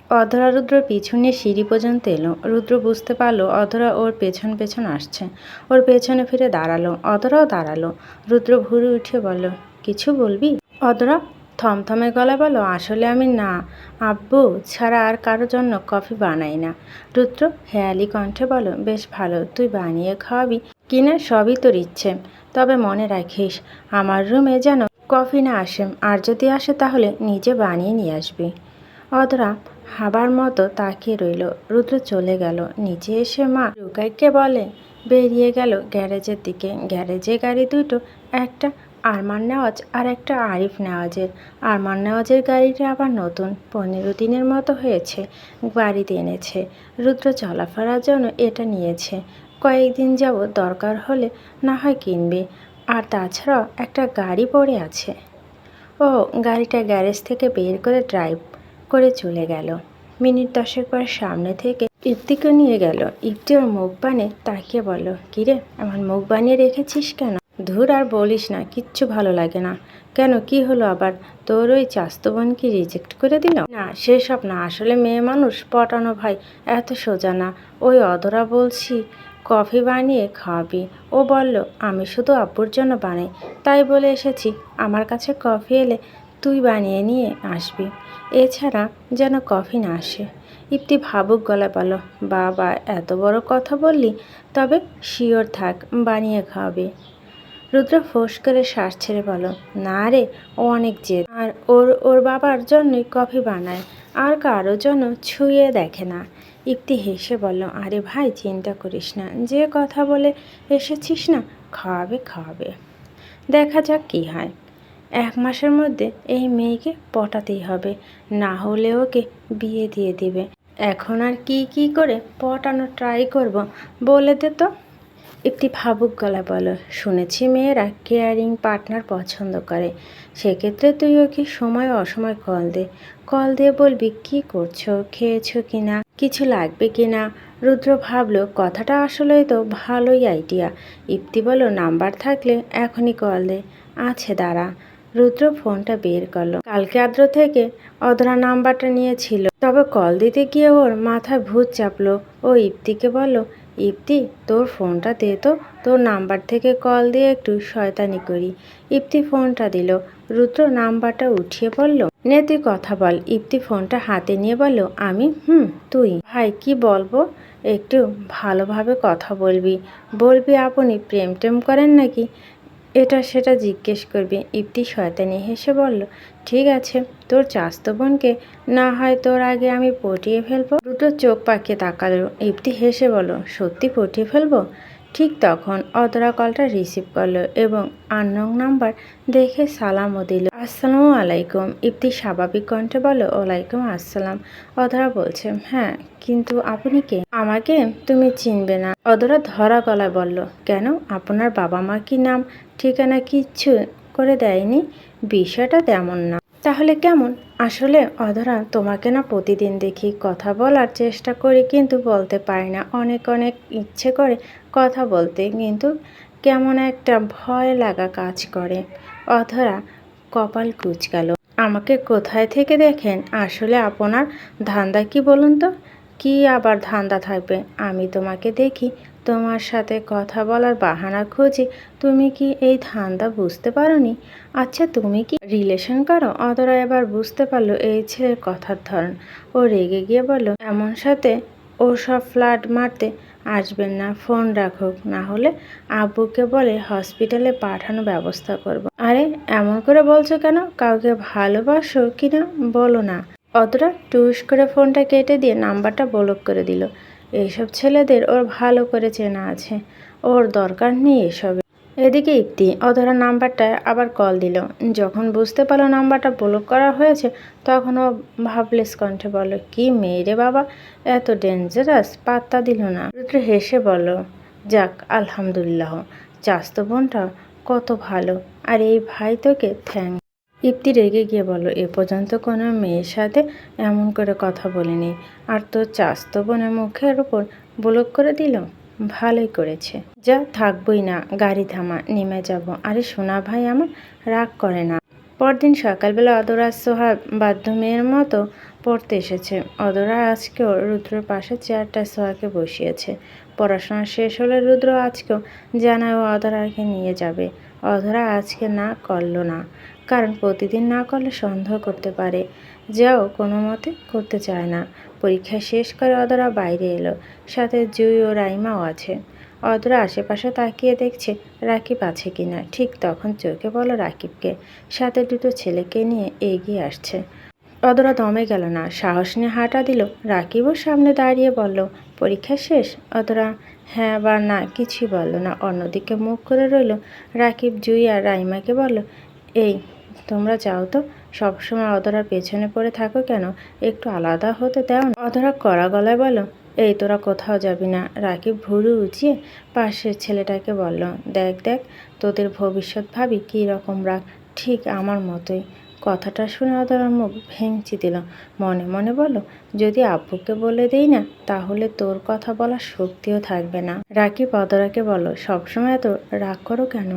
অধরা রুদ্র পিছু নিয়ে সিঁড়ি পর্যন্ত এলো। রুদ্র বুঝতে পারলো অধরা ওর পেছন পেছন আসছে। ওর পেছনে ফিরে দাঁড়ালো, অধরাও দাঁড়ালো। রুদ্র ভুরু উঠে বলল, কিছু বলবি? অধরা থমথমে গলায় বলল, আসলে আমি না আব্বু ছাড়া আর কারো জন্য কফি বানাই না। রুদ্র হেয়ালি কণ্ঠে বলল, বেশ ভালো, তুই বানিয়ে খাওয়াবি কিনা সবই তোর ইচ্ছে, তবে মনে রাখিস আমার রুমে যেন কফি না আসে, আর যদি আসে তাহলে নিজে বানিয়ে নিয়ে আসবি। অধরা হাবার মতো তাকিয়ে রইল। রুদ্র চলে গেল। নিচে এসে মা রুকাইকে বলে বেরিয়ে গেল গ্যারেজের দিকে। গ্যারেজে গাড়ি দুটো, একটা আরমান নেওয়াজ আর একটা আরিফ নেওয়াজের। আরমান নেওয়াজের গাড়িটা আবার নতুন, 15 দিনের মতো হয়েছে বাড়িতে এনেছে। রুদ্র চলাফেরার জন্য এটা নিয়েছে। কয়েকদিন যাবত দরকার হলে না হয় কিনবে। আর তাছাড়াও একটা গাড়ি পড়ে আছে। ও গাড়িটা গ্যারেজ থেকে বের করে ড্রাইভ করে চলে গেল। মিনিট 10 পর সামনে থেকে ইপ্তিকে নিয়ে গেল। ইপ্তি ওর মুখ বানিয়ে তাকিয়ে বলল, কিরে আমার মুখ বানিয়ে রেখেছিস কেন? ধুর আর বলিস না, কিচ্ছু ভালো লাগে না। কেন, কি হলো আবার? তোর ওই চাস্তো বোন কি রিজেক্ট করে দিল? না সেসব না, আসলে মেয়ে মানুষ পটানো ভাই এত সোজা না। ওই অধরা বলছি কফি বানিয়ে খাওয়াবি। ও বলল আমি শুধু আব্বুর জন্য বানাই, তাই বলে এসেছি। আমার কাছে কফি এলে তুই বানিয়ে নিয়ে আসবি, এছাড়া যেন কফি না আসে। ইপ্তি ভাবুক গলায় বলল, বাবা এত বড় কথা বললি, তবে শিওর থাক বানিয়ে খাওয়াবে। রুদ্র ফোঁস করে শ্বাস ছেড়ে বলল, না রে, ও অনেক জেদ, আর ওর বাবার জন্যই কফি বানায়, আর কারো জন্য ছুঁয়ে দেখে না। ইপ্তি হেসে বলল, আরে ভাই চিন্তা করিস না, যে কথা বলে এসেছিস না, খাওয়াবে খাওয়াবে। দেখা যাক কী হয়। 1 মাসের মধ্যে এই মেয়েকে পটাতেই হবে, না হলে ওকে বিয়ে দিয়ে দিবে। এখন আর কি করে পটানো ট্রাই করব বলে দে তো। একটি ভাবুক গলা বলো, শুনেছি মেয়েরা কেয়ারিং পার্টনার পছন্দ করে। সেক্ষেত্রে তুই ওকে সময় অসময় কল দিয়ে বলবি কি করছো, খেয়েছো কিনা, কিছু লাগবে কিনা। রুদ্র ভাবলো কথাটা আসলেই তো ভালোই আইডিয়া। ইপ্তি বলো, নাম্বার থাকলে এখনই কল দে। আছে দাঁড়া। রুদ্র ফোনটা বের করলো। কালকে আদ্র থেকে অধরা নাম্বারটা নিয়েছিল, তবে কল দিতে গিয়ে ওর মাথায় ভূত চাপলো। ও ইপ্তিকে বলল, ইপ্তি তোর ফোনটা দে তো, তোর নাম্বার থেকে কল দিয়ে একটু শয়তানি করি। ইপ্তি ফোনটা দিল। রুদ্র নাম্বারটা উঠিয়ে বলল, নে তুই কথা বল। ইপ্তি ফোনটা হাতে নিয়ে বলল, আমি তুই ভাই কি বলবো, একটু ভালোভাবে কথা বলবি আপনি প্রেম টেম করেন নাকি, এটা সেটা জিজ্ঞেস করবি। ইপ্তি শয়তানি হেসে বলল, ঠিক আছে, তোর চাস্তো বোনকে না হয় তোর আগে আমি পটিয়ে ফেলবো। দুটো চোখ পাকিয়ে তাকালো। ইপ্তি হেসে বলল, সত্যি পটিয়ে ফেলবো? ঠিক তখন অধরা কলটা রিসিভ করলো এবং আননোন নাম্বার দেখে সালামও দিল। আসসালামু আলাইকুম। ইপ্তি স্বাভাবিক কণ্ঠে বলল, ওয়ালাইকুম আসসালাম। অধরা বলছে, হ্যাঁ কিন্তু আপনি কে? আমাকে তুমি চিনবে না। অধরা ধরা গলায় বলল, কেন, আপনার বাবা মা কি নাম ঠিকানা কিচ্ছু করে দেয়নি? বিষয়টা তেমন না। তাহলে কেমন? আসলে অধরা তোমাকে না প্রতিদিন দেখি, কথা বলার চেষ্টা করি কিন্তু বলতে পারি না। অনেক ইচ্ছে করে কথা বলতে, কিন্তু কেমন একটা ভয় লাগা কাজ করে। অধরা কপাল কুঁচকালো। আমাকে কোথায় থেকে দেখেন? আসলে আপনার ধান্দা কি বলুন তো? কি আবার ধান্দা থাকবে? আমি তোমাকে দেখি, তোমার সাথে কথা বলার বাহানা খুঁজি। তুমি কি এই ধান্দা বুঝতে পারোনি? আচ্ছা তুমি কি রিলেশন করো? অধরা এবার বুঝতে পারলো এই ছেলের কথার ধরন। ও রেগে গিয়ে বলল, এমন সাথে ও সব ফ্ল্যাট মারতে আসবেন না, ফোন রাখুক, না হলে আব্বুকে বলে হসপিটালে পাঠানোর ব্যবস্থা করব। আরে এমন করে বলছো কেন? কাউকে ভালোবাসো কিনা বলো না। অতটা টুস করে ফোনটা কেটে দিয়ে নাম্বারটা ব্লক করে দিল। এইসব ছেলেদের ওর ভালো করে চেনা আছে, ওর দরকার নেই এসবে। এদিকে ইপ্তি অধরা নাম্বারটা আবার কল দিল। যখন বুঝতে পারলো নাম্বারটা ব্লক করা হয়েছে, তখন ও ভাবলেস কণ্ঠে বলল, কি মেয়ে রে বাবা, এত ডেঞ্জারাস, পাত্তা দিল না। রুদ্র হেসে বলল, যাক আলহামদুলিল্লাহ, চাস্তো বোনটা কত ভালো, আর এই ভাই তোকে থ্যাংক। ইপ্তি রেগে গিয়ে বলল, এ পর্যন্ত কোনো মেয়ের সাথে এমন করে কথা বলিনি, আর তোর চাস্তো বোনের মুখের উপর ব্লক করে দিল, ভালোই করেছে। যা থাকবই না, গাড়ি থামা, নেমে যাব। আরে সোনা ভাই আমার, রাগ করে না। পরদিন সকালবেলা অধরা সোহা বাধ্য মেয়ের মতো পড়তে এসেছে। অধরা আজকেও রুদ্রর পাশে চেয়ারটায় সোহাকে বসিয়েছে। পড়াশোনা শেষ হলে রুদ্র আজকেও জানায় ও অধরাকে নিয়ে যাবে। অধরা আজকে না করলো না, কারণ প্রতিদিন না করলে সন্দেহ করতে পারে। যাও কোনো মতে করতে চায় না। পরীক্ষা শেষ করে অধরা বাইরে এলো, সাথে জুই ও রাইমাও আছে। অধরা আশেপাশে তাকিয়ে দেখছে রাকিব আছে কিনা। ঠিক তখন চোখে পড়ল রাকিবকে, সাথে দুটো ছেলেকে নিয়ে এগিয়ে আসছে। অধরা দমে গেল না, সাহস নিয়ে হাঁটা দিল। রাকিবও সামনে দাঁড়িয়ে বলল, পরীক্ষা শেষ? অধরা হ্যাঁ বা না কিছুই বলল না, অন্যদিকে মুখ করে রইল। রাকিব জুই আর রাইমাকে বলল, এই তোমরা যাও তো, সবসময় অধরার পেছনে পড়ে থাকো কেন? একটু আলাদা হতে দাও না। অধরা কড়া গলায় বলল, এই তোরা কোথাও যাবি না। রাকিব ভুরু উঁচিয়ে পাশের ছেলেটাকে বলল, দেখ দেখ তোদের ভবিষ্যৎ ভাবি কী রকম রাগ, ঠিক আমার মতোই। কথাটা শুনে অধরার মুখ ভেঙচি দিল। মনে মনে বলল, যদি আব্বুকে বলে দেই না, তাহলে তোর কথা বলার শক্তিও থাকবে না। রাকিব অধরাকে বলল, সবসময় এত রাগ করো কেন?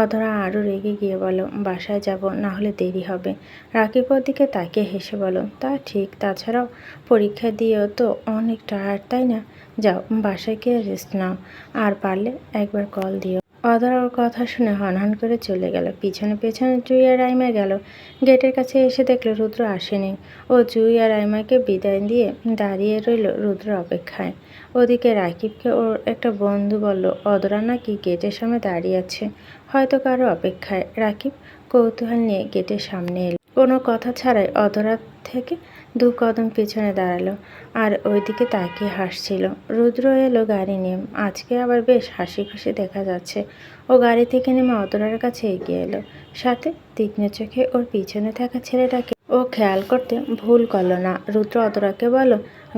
অধরা আরও রেগে গিয়ে বলল, বাসায় যাব, না হলে দেরি হবে। রাকিব ওর দিকে তাকিয়ে হেসে বলল, তা ঠিক, তাছাড়াও পরীক্ষা দিয়েও তো অনেক টায়ার্ড, তাই না? যাও বাসায় গিয়ে রেস্ট নাও, আর পারলে একবার কল দিও। অধরা ওর কথা শুনে হনহন করে চলে গেল। পিছনে পেছনে জুই আর রাইমা গেল। গেটের কাছে এসে দেখলো রুদ্র আসেনি। ও জুই আর রাইমাকে বিদায় দিয়ে দাঁড়িয়ে রইল রুদ্র অপেক্ষায়। ওদিকে রাকিবকে ওর একটা বন্ধু বলল, অধরা নাকি গেটের সামনে দাঁড়িয়ে আছে, হয়তো কারো অপেক্ষায়। রাকিব কৌতূহল নিয়ে গেটের সামনে এলো। কোনো কথা ছাড়াই অধরা থেকে 2 কদম পিছনে দাঁড়ালো আর ওইদিকে তাকিয়ে হাসছিল। রুদ্র এলো গাড়ি নিয়ে। আজকে আবার বেশ হাসি খুশি দেখা যাচ্ছে। ও গাড়ি থেকে নেমে অধরার কাছে এগিয়ে এলো, সাথে তীক্ষ্ণ চোখে ওর পিছনে থাকা ছেলেটাকে ও খেয়াল করতে ভুল করলো না। রুদ্র অধরাকে বলল,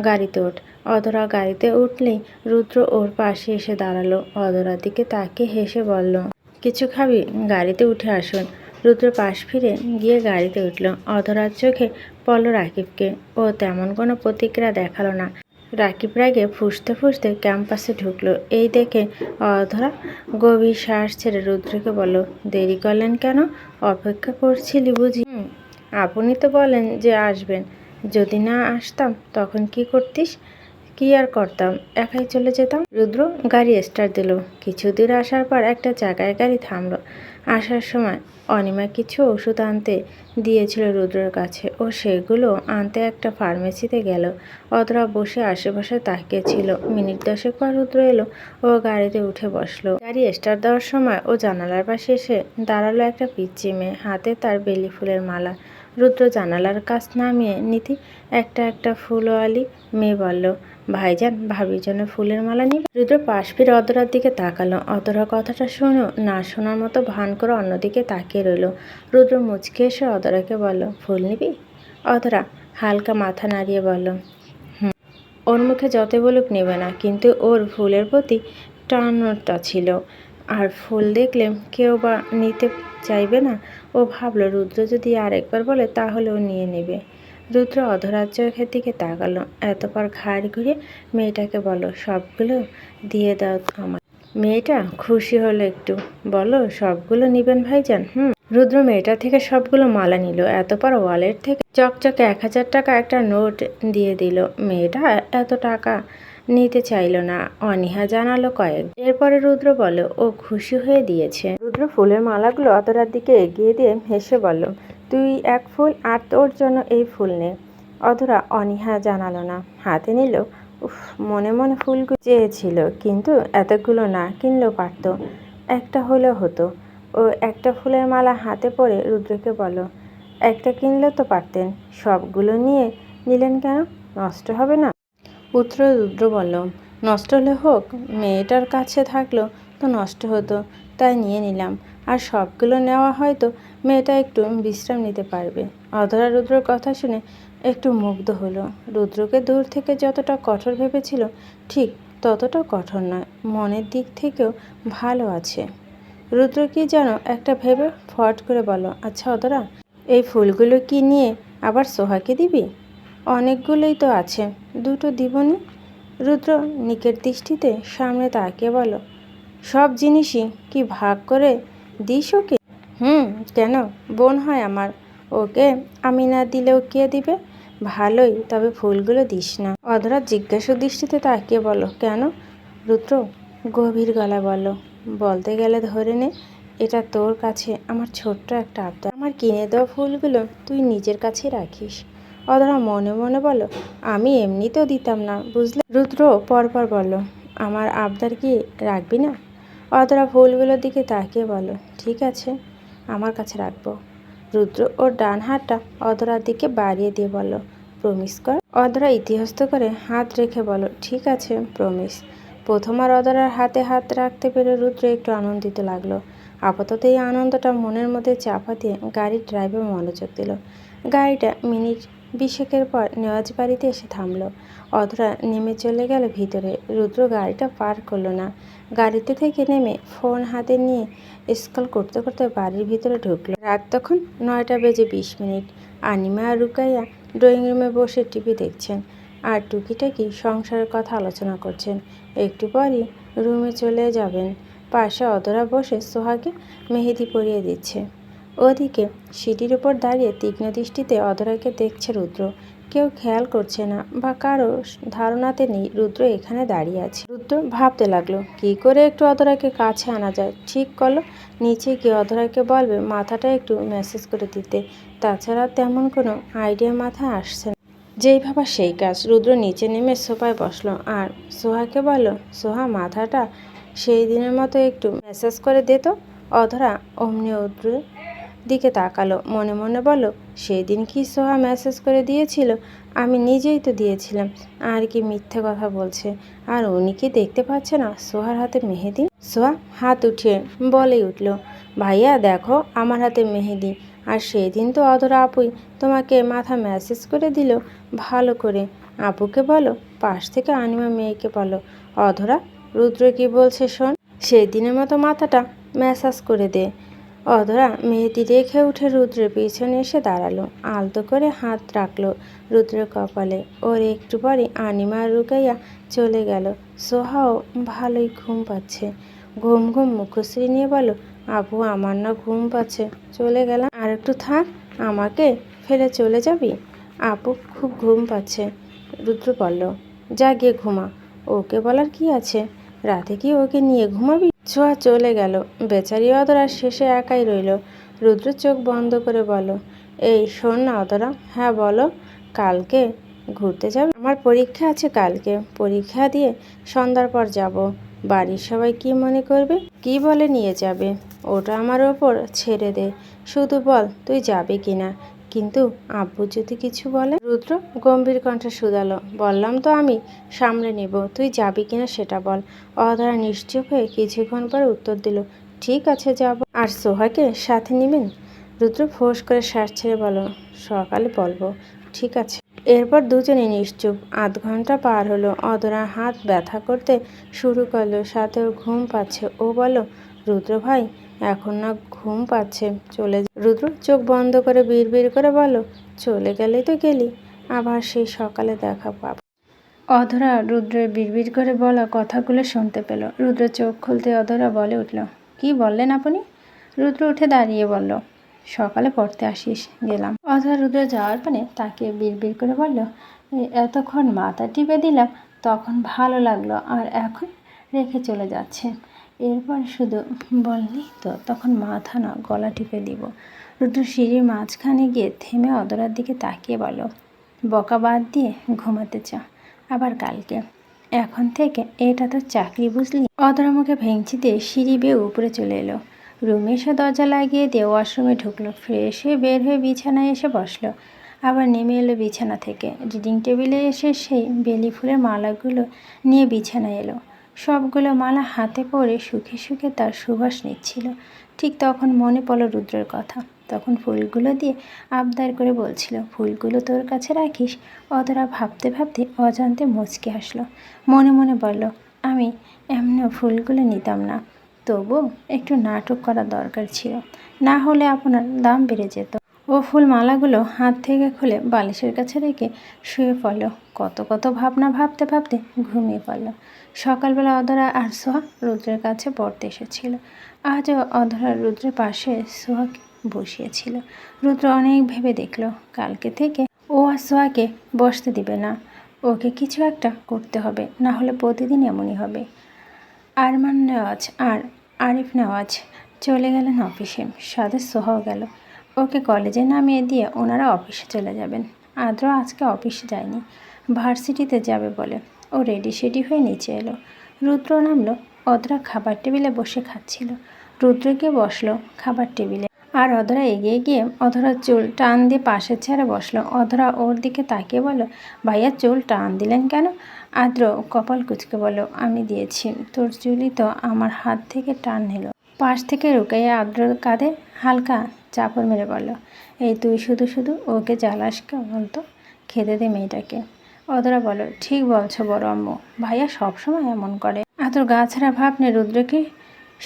গাড়িতে ওঠ। অধরা গাড়িতে উঠলেই রুদ্র ওর পাশে এসে দাঁড়ালো। অধরার দিকে তাকিয়ে হেসে বলল, কিছু খাবি? গাড়িতে উঠে আসুন। রুদ্র পাশ ফিরে গিয়ে গাড়িতে উঠল। অধরার চোখে পড়ল রাকিবকে। ও তেমন কোনো প্রতিক্রিয়া দেখালো না। রাকিব রাগে ফুঁসতে ফুঁসতে ক্যাম্পাসে ঢুকলো। এই দেখে অধরা গভীর শ্বাস ছেড়ে রুদ্রকে বলল, দেরি করলেন কেন? অপেক্ষা করছিলি বুঝি? আপনি তো বলেন যে আসবেন। যদি না আসতাম তখন কি করতিস? কি আর করতাম, একাই চলে যেতাম। রুদ্র গাড়ি স্টার্ট দিল। কিছু দূর আসার পর একটা জায়গায় গাড়ি থামলো। আসার সময় অনিমা কিছু ওষুধ আনতে দিয়েছিল রুদ্রর কাছে। ও সেগুলো আনতে একটা ফার্মেসিতে গেল। অধরা বসে আশেপাশে তাকিয়েছিল। মিনিট 10 পর রুদ্র এলো। ও গাড়িতে উঠে বসলো। গাড়ি স্টার্ট দেওয়ার সময় ও জানালার পাশে এসে দাঁড়ালো একটা পিচ্চি মেয়ে, হাতে তার বেলি ফুলের মালা। রুদ্র জানালার কাছ নামিয়ে নিতে একটা একটা ফুলওয়ালি মেয়ে বলল, ভাইজান ভাবির জন্য ফুলের মালা নিবে? রুদ্র পাশ ফিরে অধরার দিকে তাকালো। অধরা কথাটা শুনেও না শোনার মতো ভান করে অন্যদিকে তাকিয়ে রইল। রুদ্র মুচকে এসে অধরাকে বলল, ফুল নিবি? অধরা হালকা মাথা নাড়িয়ে বলল, ওর মুখে যতই বলুক নেবে না, কিন্তু ওর ফুলের প্রতি টানটা ছিল। আর ফুল দেখলে কেউ বা নিতে চাইবে না। ও ভাবলো রুদ্র যদি আরেকবার বলে তাহলে ও নিয়ে নেবে। রুদ্র অধরার চোখের দিকে তাকালো। এতপর ঘাড় ঘুরিয়ে মেয়েটাকে বলল, সবগুলো দিয়ে দাও আমার। মেয়েটা খুশি হলো একটু, বলো সবগুলো নিবেন ভাইজান? রুদ্র মেয়েটা থেকে সবগুলো মালা নিল। এতপর ওয়ালেট থেকে চকচকে 1000 টাকা একটা নোট দিয়ে দিল। মেয়েটা এত টাকা নিতে চাইল না। অনীহা জানালো কয়েক। এরপরে রুদ্র বলল, ও খুশি হয়ে দিয়েছে। রুদ্র ফুলের মালাগুলো অধরার দিকে এগিয়ে দিয়ে হেসে বলল, তুই এক ফুল আর তোর জন্য এই ফুল নে। অধরা অনীহা জানালো না, হাতে নিল। উফ, মনে মনে ফুলগুলো চেয়েছিল, কিন্তু এতগুলো না কিনলেও পারত, একটা হলেও হতো। ও একটা ফুলের মালা হাতে পড়ে রুদ্রকে বলল, একটা কিনলেও তো পারতেন, সবগুলো নিয়ে নিলেন কেন? নষ্ট হবে না? উত্তরে রুদ্র বলল, নষ্ট হলে হোক, মেয়েটার কাছে থাকলো তো নষ্ট হতো, তাই নিয়ে নিলাম। আর সবগুলো নেওয়া হয়তো মেয়েটা একটু বিশ্রাম নিতে পারবে। অধরা রুদ্রর কথা শুনে একটু মুগ্ধ হলো। রুদ্রকে দূর থেকে যতটা কঠোর ভেবেছিল ঠিক ততটা কঠোর নয়, মনের দিক থেকেও ভালো আছে। রুদ্র কি যেন একটা ভেবে ফট করে বলল, আচ্ছা অধরা, এই ফুলগুলো কি নিয়ে আবার সোহাকে দিবি? অনেকগুলোই তো আছে, দুটো দিবনি? রুদ্র নিকের দৃষ্টিতে সামনে তাকিয়ে বলল, সব জিনিসই কি ভাগ করে দিস ওকে? কেন? বোন হয় আমার, ওকে আমি না দিলেও কে দিবে? ভালোই, তবে ফুলগুলো দিস না। অধরা জিজ্ঞাসু দৃষ্টিতে তাকিয়ে বলল, কেন? রুদ্র গভীর গলায় বলল, বলতে গেলে ধরে নে, এটা তোর কাছে আমার ছোট্ট একটা আবদার। আমার কিনে দেওয়া ফুলগুলো তুই নিজের কাছে রাখিস। অধরা মনে মনে বলল, আমি এমনিতেও দিতাম না, বুঝলে? রুদ্র পরপর বলল, আমার আবদার কি রাখবি না? অধরা ফুলগুলোর দিকে তাকিয়ে বলল, ঠিক আছে, আমার কাছে রাখবো। রুদ্র ওর ডান হাতটা অধরার দিকে বাড়িয়ে দিয়ে বলল, প্রমিস কর। অধরা ইতিহস্ত করে হাত রেখে বলল, ঠিক আছে, প্রমিস। প্রথমবার অধরার হাতে হাত রাখতে পেরে রুদ্র একটু আনন্দিত লাগলো। আপাতত এই আনন্দটা মনের মধ্যে চাপা দিয়ে গাড়ির ড্রাইভে মনোযোগ দিল। গাড়িটা মিনিট 20 পর নেওয়াজ বাড়িতে এসে থামলো। অধরা নেমে চলে গেল ভিতরে। রুদ্র গাড়িটা পার করলো না। গাড়িতে থেকে নেমে ফোন হাতে নিয়ে স্ক্রল করতে করতে বাড়ির ভিতরে ঢুকলো। রাত তখন 9:20। আনিমা আর রুকাইয়া ড্রয়িং রুমে বসে টিভি দেখছেন আর টুকিটাকি সংসারের কথা আলোচনা করছেন। একটু পরই রুমে চলে যাবেন। পাশে অধরা বসে সোহাকে মেহেদি পরিয়ে দিচ্ছে। ওদিকে সিঁড়ির উপর দাঁড়িয়ে তীক্ষ্ণ দৃষ্টিতে অধরাকে দেখছে রুদ্র। কেউ খেয়াল করছে না বা কারো ধারণাতে নেই রুদ্র এখানে দাঁড়িয়ে আছে। রুদ্র ভাবতে লাগলো কি করে একটু অধরাকে কাছে আনা যায়। ঠিক করলো নিচে গিয়ে অধরাকে বলবে মাথাটা একটু ম্যাসেজ করে দিতে। তাছাড়া তেমন কোনো আইডিয়া মাথায় আসছে না। যেই ভাবা সেই কাজ। রুদ্র নিচে নেমে সোফায় বসলো আর সোহাকে বলল, সোহা মাথাটা সেই দিনের মতো একটু ম্যাসেজ করে দে তো। অধরা অমনি রুদ্রের দিকে তাকালো। মনে মনে বলল, সেই দিন কি সোহা মেসেজ করে দিয়েছিল? আমি নিজেই তো দিয়েছিলাম। আর কি মিথ্যে কথা বলছে? আর উনি কি দেখতে পাচ্ছে না সোহার হাতে মেহেদি? সোহা হাত উঠিয়ে বলেই উঠল, ভাইয়া দেখো আমার হাতে মেহেদি। আর সেই দিন তো অধরা আপুই তোমাকে মাথা ম্যাসেজ করে দিল ভালো করে। আপুকে বলো, পাশ থেকে আনিমা মেয়েকে বলো, অধরা রুদ্র কি বলছে শোন, সেই দিনের মতো মাথাটা ম্যাসাজ করে দে। অধরা মেহেদি রেখে উঠে রুদ্রের পিছনে এসে দাঁড়ালো। আলতো করে হাত রাখলো রুদ্রের কপালে। ওর একটু পরে আনিমা রুকাইয়া চলে গেল। সোহাও ভালোই ঘুম পাচ্ছে। ঘুম ঘুম মুখশ্রী নিয়ে বলো, আপু আমার না ঘুম পাচ্ছে, চলে গেলাম। আর একটু থাক, আমাকে ফেলে চলে যাবি? আপু খুব ঘুম পাচ্ছে। রুদ্র বলল, যা গিয়ে ঘুমা। ওকে বলার কি আছে? রাতে কি ওকে নিয়ে ঘুমাবি? ছোঁয়া চলে গেল। বেচারি অধরা শেষে একাই রইল। রুদ্র চোখ বন্ধ করে বলল, এই শোন না অধরা। হ্যাঁ বলো। কালকে ঘুরতে যাবে? আমার পরীক্ষা আছে কালকে। পরীক্ষা দিয়ে সন্ধ্যার পর যাব। বাড়ির সবাই কি মনে করবে? কি বলে নিয়ে যাবে? ওটা আমার ওপর ছেড়ে দে। শুধু বল তুই যাবে কিনা। কিন্তু আব্বু যদি কিছু বলে? রুদ্র গম্ভীর কণ্ঠে শুধালো, বললাম তো আমি সামলে নেব, তুই যাবি কিনা সেটা বল। অধরা নিশ্চুপ হয়ে কিছুক্ষণ পর উত্তর দিল, ঠিক আছে যাব। আর সোহাকে সাথে নেবেন? রুদ্র ফোঁস করে শ্বাস ছেড়ে বলল, সকালে বলবো। ঠিক আছে। এরপর দুজনে নিশ্চুপ। আধ ঘন্টা পার হলো। অধরা হাত ব্যথা করতে শুরু করলো, সাথে ওর ঘুম পাচ্ছে। ও বলল, রুদ্র ভাই এখন না ঘুম পাচ্ছে, চলে যা। রুদ্র চোখ বন্ধ করে বিড়বিড় করে বলল, চলে গেলে তো গেলি, আবার সেই সকালে দেখা পাব। অধরা রুদ্রের বিড়বিড় করে বলা কথাগুলো শুনতে পেল। রুদ্র চোখ খুলতে অধরা বলে উঠল, কি বললেন আপনি? রুদ্র উঠে দাঁড়িয়ে বলল, সকালে পড়তে আসিস। গেলাম। অধরা রুদ্র যাওয়ার পানে তাকে বিড়বিড় করে বলল, এতক্ষণ মাথা টিপে দিলাম, তখন ভালো লাগলো, আর এখন রেখে চলে যাচ্ছে। এরপর শুধু বললি তো তখন মাথা না গলা টিপে দিব। রুদ্র সিঁড়ির মাঝখানে গিয়ে থেমে অধরার দিকে তাকিয়ে বলল, বকা বাদ দিয়ে ঘুমাতে চা, আবার কালকে। এখন থেকে এটা তো চাকরি, বুঝলি? অধরা মুখে ভেঙচি দিয়ে সিঁড়ি বেয়ে উপরে চলে এলো। রুমে এসে দরজা লাগিয়ে দিয়ে ওয়াশরুমে ঢুকলো। ফ্রেশ হয়ে বের হয়ে বিছানায় এসে বসলো। আবার নেমে এলো বিছানা থেকে। রিডিং টেবিলে এসে সেই বেলি ফুলের মালাগুলো নিয়ে বিছানায় এলো। সবগুলো মালা হাতে পরে সুখে সুখে তার সুবাস নিচ্ছিল। ঠিক তখন মনে পড়ল রুদ্রের কথা। তখন ফুলগুলো দিয়ে আবদার করে বলছিল, ফুলগুলো তোর কাছে রাখিস। অধরা ভাবতে ভাবতে অজান্তে মুচকে হাসলো। মনে মনে বলল, আমি এমনিও ফুলগুলো নিতাম না, তবু একটু নাটক করা দরকার ছিল, না হলে আপনার দাম বেড়ে যেত। ও ফুল মালাগুলো হাত থেকে খুলে বালিশের কাছে রেখে শুয়ে পড়ল। কত কত ভাবনা ভাবতে ভাবতে ঘুমিয়ে পড়ল। সকালবেলা অধরা আর সোহা রুদ্রের কাছে পড়তে এসেছিল। আজও অধরা রুদ্রের পাশে সোহাকে বসিয়েছিল। রুদ্র অনেক ভেবে দেখল, কালকে থেকে ও আর সোয়াকে বসতে দিবে না। ওকে কিছু একটা করতে হবে, না হলে প্রতিদিন এমনই হবে। আরমান নেওয়াজ আর আরিফ নেওয়াজ চলে গেলেন অফিসে, সাথে সোহাও গেল। ওকে কলেজে নামিয়ে দিয়ে ওনারা অফিসে চলে যাবেন। আদ্র আজকে অফিসে যায়নি, ভার্সিটিতে যাবে বলে ও রেডি হয়ে নিচে এলো। রুদ্র নামলো। অধরা খাবার টেবিলে বসে খাচ্ছিল। রুদ্র গিয়ে বসলো খাবার টেবিলে, আর অধরা এগিয়ে গিয়ে অধরার চুল টান দিয়ে পাশের চেয়ারে বসলো। অধরা ওর দিকে তাকিয়ে বলল, ভাইয়া চুল টান দিলেন কেন? আদ্র কপাল কুঁচকে বলল, আমি দিয়েছি, তোর চুলই তো আমার হাত থেকে টান নিল। পাশ থেকে রুকাইয়া আদ্রর কাঁধে হালকা চাপড় মেরে বলল, এই তুই শুধু শুধু ওকে জ্বালাস কে বলতো? খেতে দে মেয়েটাকে। অধরা বলল, ঠিক বলছো বড় আম্মু, ভাইয়া সবসময় এমন করে। আদ্র গা ছাড়া ভাব নিয়ে রুদ্রকে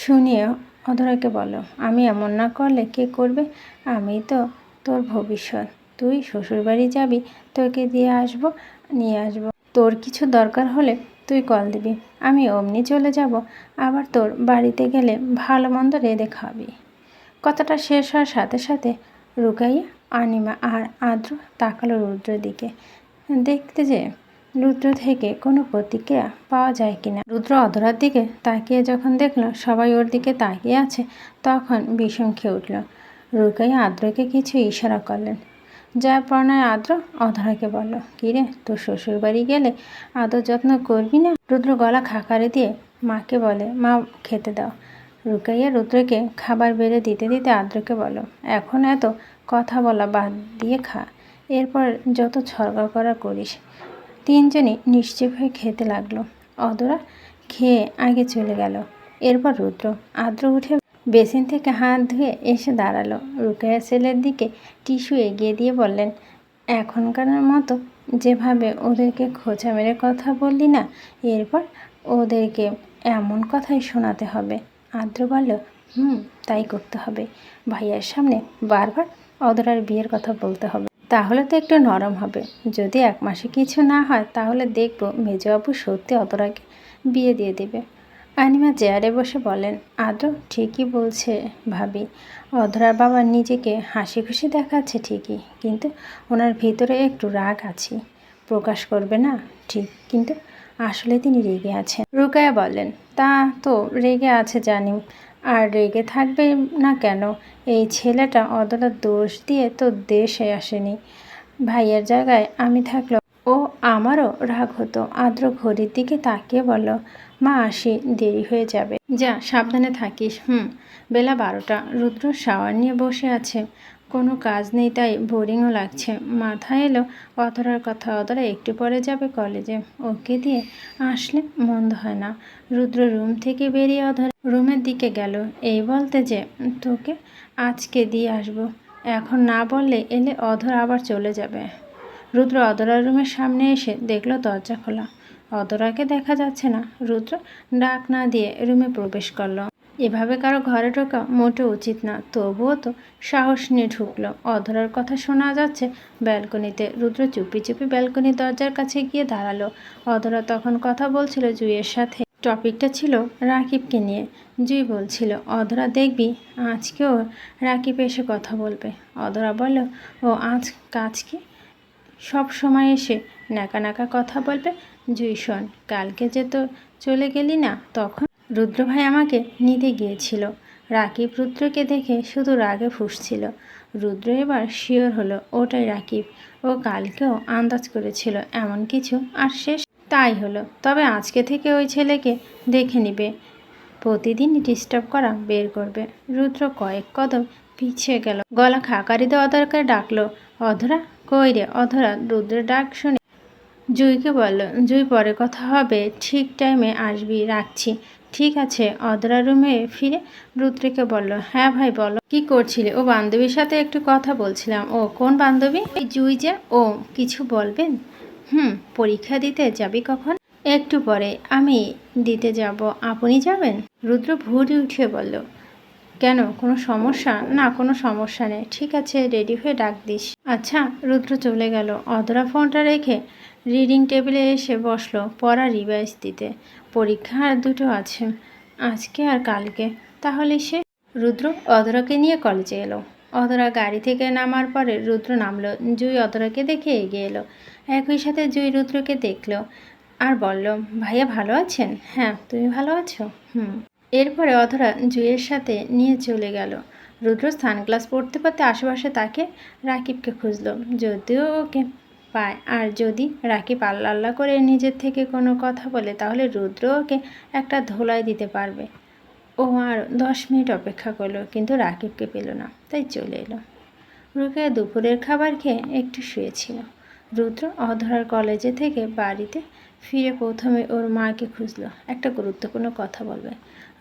শুনিয়ে অধরাকে বলল, আমি এমন না করলে কে করবে? আমি তো তোর ভবিষ্যৎ। তুই শ্বশুরবাড়ি যাবি, তোকে নিয়ে আসবো। তোর কিছু দরকার হলে তুই কল দিবি, আমি অমনি চলে যাব। আবার তোর বাড়িতে গেলে ভালো মন্দ রেঁধে খাবি। কথাটা শেষ হওয়ার সাথে সাথে রুকাইয়া, অনিমা আর আদ্র তাকালো রুদ্রের দিকে, দেখতে যে রুদ্র থেকে কোনো প্রতিক্রিয়া পাওয়া যায় কিনা। রুদ্র অধরার দিকে তাকিয়ে যখন দেখলো সবাই ওর দিকে তাকিয়ে আছে, তখন বিষম খেয়ে উঠল। রুকাইয়া আদ্রকে কিছু ইশারা করলেন। যার প্রণয় আদ্র অধরাকে বলল, কিরে, তোর শ্বশুর বাড়ি গেলে আদর যত্ন করবি না? রুদ্র গলা খাকারে দিয়ে মাকে বলে, মা খেতে দাও। রুকাইয়া রুদ্রকে খাবার বেড়ে দিতে দিতে আদ্রকে বলল, এখন এত কথা বলা বাদ দিয়ে খা, এরপর যত ছড়গা করা করিস। তিনজনই নিশ্চুপ হয়ে খেতে লাগলো। অধরা খেয়ে আগে চলে গেল। এরপর রুদ্র। আদ্র উঠে বেসিন থেকে হাত ধুয়ে এসে দাঁড়ালো। রুকাইয়া ছেলের দিকে টিস্যু এগিয়ে দিয়ে বললেন, এখনকার মতো যেভাবে ওদেরকে খোঁচা মেরে কথা বললি না, এরপর ওদেরকে এমন কথাই শোনাতে হবে। আদ্র বলল, তাই করতে হবে। ভাইয়ার সামনে বারবার অধরার বিয়ের কথা বলতে হবে, তাহলে তো একটু নরম হবে। যদি 1 মাসে কিছু না হয়, তাহলে দেখব মেজো আপু সত্যি অধরাকে বিয়ে দিয়ে দেবে। অনিমা চেয়ারে বসে বলেন, আদ্র ঠিকই বলছে ভাবি। অধরার বাবা নিজেকে হাসি খুশি দেখাচ্ছে ঠিকই, কিন্তু ওনার ভিতরে একটু রাগ আছে, প্রকাশ করবে না ঠিক, কিন্তু আসলে তিনি রেগে আছেন। রুকাইয়া বললেন, তা তো রেগে আছে জানি, আর রেগে থাকবে না কেন? এই ছেলেটা অধরার দোষ দিয়ে তো দেশে আসেনি। ভাইয়ের জায়গায় আমি থাকলেও ও আমারও রাগ হতো। আদ্র ঘড়ির দিকে তাকিয়ে বলল, মা আসি, দেরি হয়ে যাবে। যা, সাবধানে থাকিস। বেলা 12টা। রুদ্র শাওয়ার নিয়ে বসে আছে, কোনো কাজ নেই, তাই বোরিংও লাগছে। মাথায় এলো অধরার কথা। অধরা একটু পরে যাবে কলেজে, ওকে দিয়ে আসলে মন্দ হয় না। রুদ্র রুম থেকে বেরিয়ে অধরা রুমের দিকে গেল, এই বলতে যে তোকে আজকে দিয়ে আসবো, এখন না বললে এলে অধরা আবার চলে যাবে। রুদ্র অধরার রুমের সামনে এসে দেখলো দরজা খোলা, অধরাকে দেখা যাচ্ছে না। রুদ্র ডাক না দিয়ে রুমে প্রবেশ করলো। এভাবে কারো ঘরে ঢোকা মোটেও উচিত না, তবুও তো সাহস নিয়ে ঢুকলো। অধরার কথা শোনা যাচ্ছে ব্যালকনিতে। রুদ্র চুপি চুপি ব্যালকনির দরজার কাছে গিয়ে দাঁড়ালো। অধরা তখন কথা বলছিল জুইয়ের সাথে। টপিকটা ছিল রাকিবকে নিয়ে। জুই বলছিল, অধরা দেখবি আজকেও রাকিব এসে কথা বলবে। অধরা বলল, ও কাজ কি সব সময় এসে নাকা নাকা কথা বলবে? জুই শোন, কালকে যে তো চলে গেলি না, তখন রুদ্র ভাই আমাকে নিতে গিয়েছিল। রাকিব রুদ্রকে দেখে শুধু রাগে ফুঁসছিল। রুদ্র এবার শিওর হলো ওটাই রাকিব। ও কালকেও আন্দাজ করেছিল এমন কিছু, আর শেষ তাই হলো। তবে আজকে থেকে ওই ছেলেকে দেখে নিবে, প্রতিদিন ডিস্টার্ব করা বের করবে। রুদ্র কয়েক কদম পিছিয়ে গেল, গলা খাকারিতে অধরাকে ডাকলো, অধরা কই রে? অধরা রুদ্রের ডাক শুনে জুইকে বলল, জুই পরে কথা হবে, ঠিক টাইমে আসবি, রাখছি। ঠিক আছে। অধরা রুমে ফিরে রুদ্রকে বলল, হ্যাঁ ভাই বলো, কি করছিলে? ও বান্ধবীর সাথে একটু কথা বলছিলাম। ও কোন বান্ধবী? ওই জুই যে। ও কিছু বলবেন? পরীক্ষা দিতে যাবি কখন? একটু পরে। আমি দিতে যাব, আপনি যাবেন? রুদ্র ভুঁড়ি উঠিয়ে বলল, কেন, কোনো সমস্যা? না, কোনো সমস্যা নেই। ঠিক আছে, রেডি হয়ে ডাক দিস। আচ্ছা। রুদ্র চলে গেল। অধরা ফোনটা রেখে রিডিং টেবিলে এসে বসলো পড়া রিভাইজ দিতে। পরীক্ষা আর 2টো আছে, আজকে আর কালকে। তাহলে সে রুদ্র অধরাকে নিয়ে কলেজে এলো। অধরা গাড়ি থেকে নামার পরে রুদ্র নামলো। জুই অধরাকে দেখে এগিয়ে এলো। একই সাথে জুই রুদ্রকে দেখলো আর বলল, ভাইয়া ভালো আছেন? হ্যাঁ, তুমি ভালো আছো? হুম। এরপরে অধরা জুইয়ের সাথে নিয়ে চলে গেল। রুদ্র সানগ্লাস পরতে পরতে আশেপাশে তাকে রাকিবকে খুঁজলো, যদিও ওকে পায়। আর যদি রাকিব আল্লাহ আল্লাহ করে নিজের থেকে কোনো কথা বলে তাহলে রুদ্র ওকে একটা ধোলাই দিতে পারবে। ও আর 10 মিনিট অপেক্ষা করলো, কিন্তু রাকিবকে পেল না, তাই চলে এলো। রুকেয়া দুপুরের খাবার খেয়ে একটু শুয়েছিল। রুদ্র অধরার কলেজে থেকে বাড়িতে ফিরে প্রথমে ওর মাকে খুঁজলো, একটা গুরুত্বপূর্ণ কথা বলবে।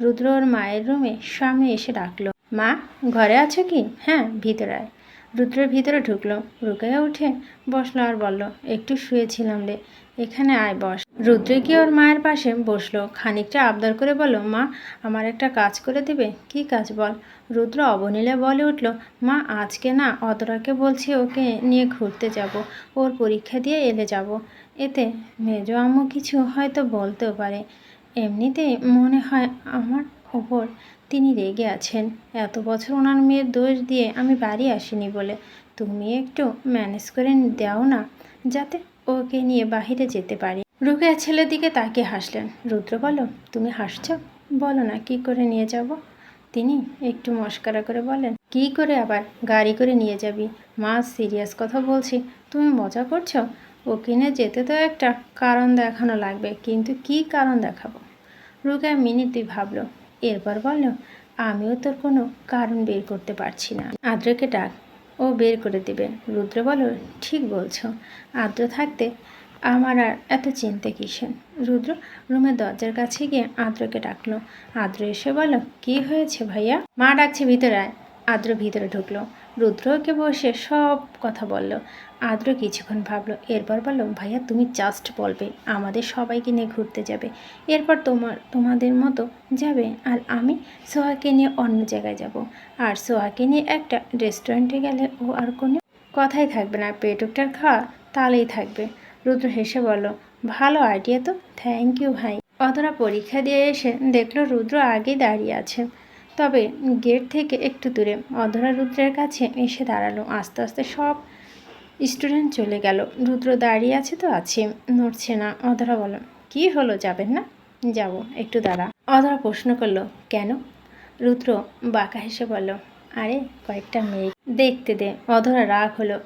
রুদ্র ওর মায়ের রুমে সামনে এসে ডাকলো, মা ঘরে আছো কি? হ্যাঁ, ভিতরে আয়। রুদ্রের ভিতরে ঢুকলো। রুকেয়া উঠে বসলো আর বলল, একটু শুয়েছিলাম রে, এখানে আয় বস। রুদ্র গিয়ে ওর মায়ের পাশে বসলো। খানিকটা আবদার করে বলল, মা আমার একটা কাজ করে দেবে? কি কাজ বল? রুদ্র অবনীলে বলে উঠল, মা আজকে না অতরাকে বলছি ওকে নিয়ে ঘুরতে যাব, ওর পরীক্ষা দিয়ে এলে যাব। এতে মেজো আম্মু কিছু হয়তো বলতেও পারে। এমনিতেই মনে হয় আমার ওপর তিনি রেগে আছেন। এত বছর ওনার মেয়ের দোষ দিয়ে আমি বাড়ি আসিনি বলে। তুমি একটু ম্যানেজ করে দাও না, যাতে ওকে নিয়ে বাহিরে যেতে পারি। রুকেয়া ছেলের দিকে তাকিয়ে হাসলেন। রুদ্র বলল, তুমি হাসছ? বলো না কি করে নিয়ে যাব? তিনি একটু মস্করা করে বলেন, কি করে আবার? গাড়ি করে নিয়ে যাবি। মা সিরিয়াস কথা বলছি, তুমি মজা করছো? ওকে নিয়ে যেতে তো একটা কারণ দেখানো লাগবে, কিন্তু কি কারণ দেখাবো? রুকেয়া মিনিট দুই ভাবলো, এরপর বলল, আমিও তোর কোনো কারণ বের করতে পারছি না। আদ্রকে ডাক, ও বের করে দেবে। রুদ্র বলল, ঠিক বলছো, আদ্র থাকতে আমার আর এত চিন্তা কিসের? রুদ্র রুমের দরজার কাছে গিয়ে আদ্রকে ডাকলো। আদ্র এসে বলল, কি হয়েছে ভাইয়া? মা ডাকছে, ভিতরে আয়। আদ্র ভিতরে ঢুকলো। রুদ্রকে বসে সব কথা বলল। আদ্র কিছুক্ষণ ভাবলো, এরপর বলল, ভাইয়া তুমি জাস্ট বলবে আমাদের সবাইকে নিয়ে ঘুরতে যাবে, এরপর তোমাদের মতো যাবে, আর আমি সোহাকে নিয়ে অন্য জায়গায় যাব। আর সোহাকে নিয়ে একটা রেস্টুরেন্টে গেলে ও আর কোনো কথাই থাকবে না, পেটুকটার খাওয়া তাহলেই থাকবে। রুদ্র হেসে বলল, ভালো আইডিয়া তো, থ্যাংক ইউ ভাই। অধরা পরীক্ষা দিয়ে এসে দেখলো রুদ্র আগেই দাঁড়িয়ে আছে, তবে গেট থেকে একটু দূরে। অধরা রুদ্রের কাছে এসে দাঁড়ালো। আস্তে আস্তে সব স্টুডেন্ট চলে গেল। রুদ্র দাঁড়িয়ে আছে তো আছে, নড়ছে না। অধরা বলল, কি হলো, যাবেন না? যাব, একটু দাঁড়া। অধরা প্রশ্ন করলো, কেন? রুদ্র বাঁকা হেসে বলল, আরে কয়েকটা মেয়ে দেখতে দে। অধরা রাগ হলো,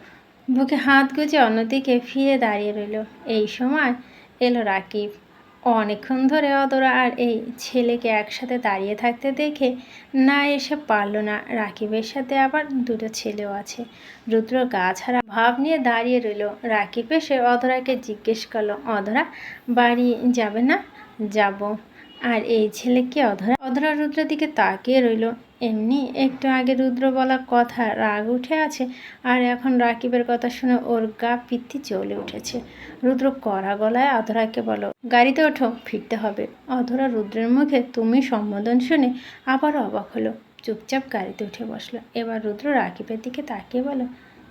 বুকে হাত গুজে অন্যদিকে ফিরে দাঁড়িয়ে রইল। এই সময় এলো রাকিব। অনেকক্ষণ ধরে অধরা আর এই ছেলেকে একসাথে দাঁড়িয়ে থাকতে দেখে না এসে পারল না। রাকিবের সাথে আবার দুটো ছেলেও আছে। রুদ্র গা ছাড়া ভাব নিয়ে দাঁড়িয়ে রইল। রাকিব এসে অধরাকে জিজ্ঞেস করলো, অধরা বাড়ি যাবে না? যাব। আর এই ছেলে কি? অধরা অধরা রুদ্রের দিকে তাকিয়ে রইল। এমনি একটু আগে রুদ্র বলা কথা রাগ উঠে আছে, আর এখন রাকিবের কথা শুনে ওর গা পিত্তি জ্বলে উঠেছে। রুদ্র কড়া গলায় অধরাকে বলো, গাড়িতে ওঠো, ফিরতে হবে। অধরা রুদ্রের মুখে তুমি সম্বোধন শুনে আবারও অবাক হলো, চুপচাপ গাড়িতে উঠে বসলো। এবার রুদ্র রাকিবের দিকে তাকিয়ে বলো,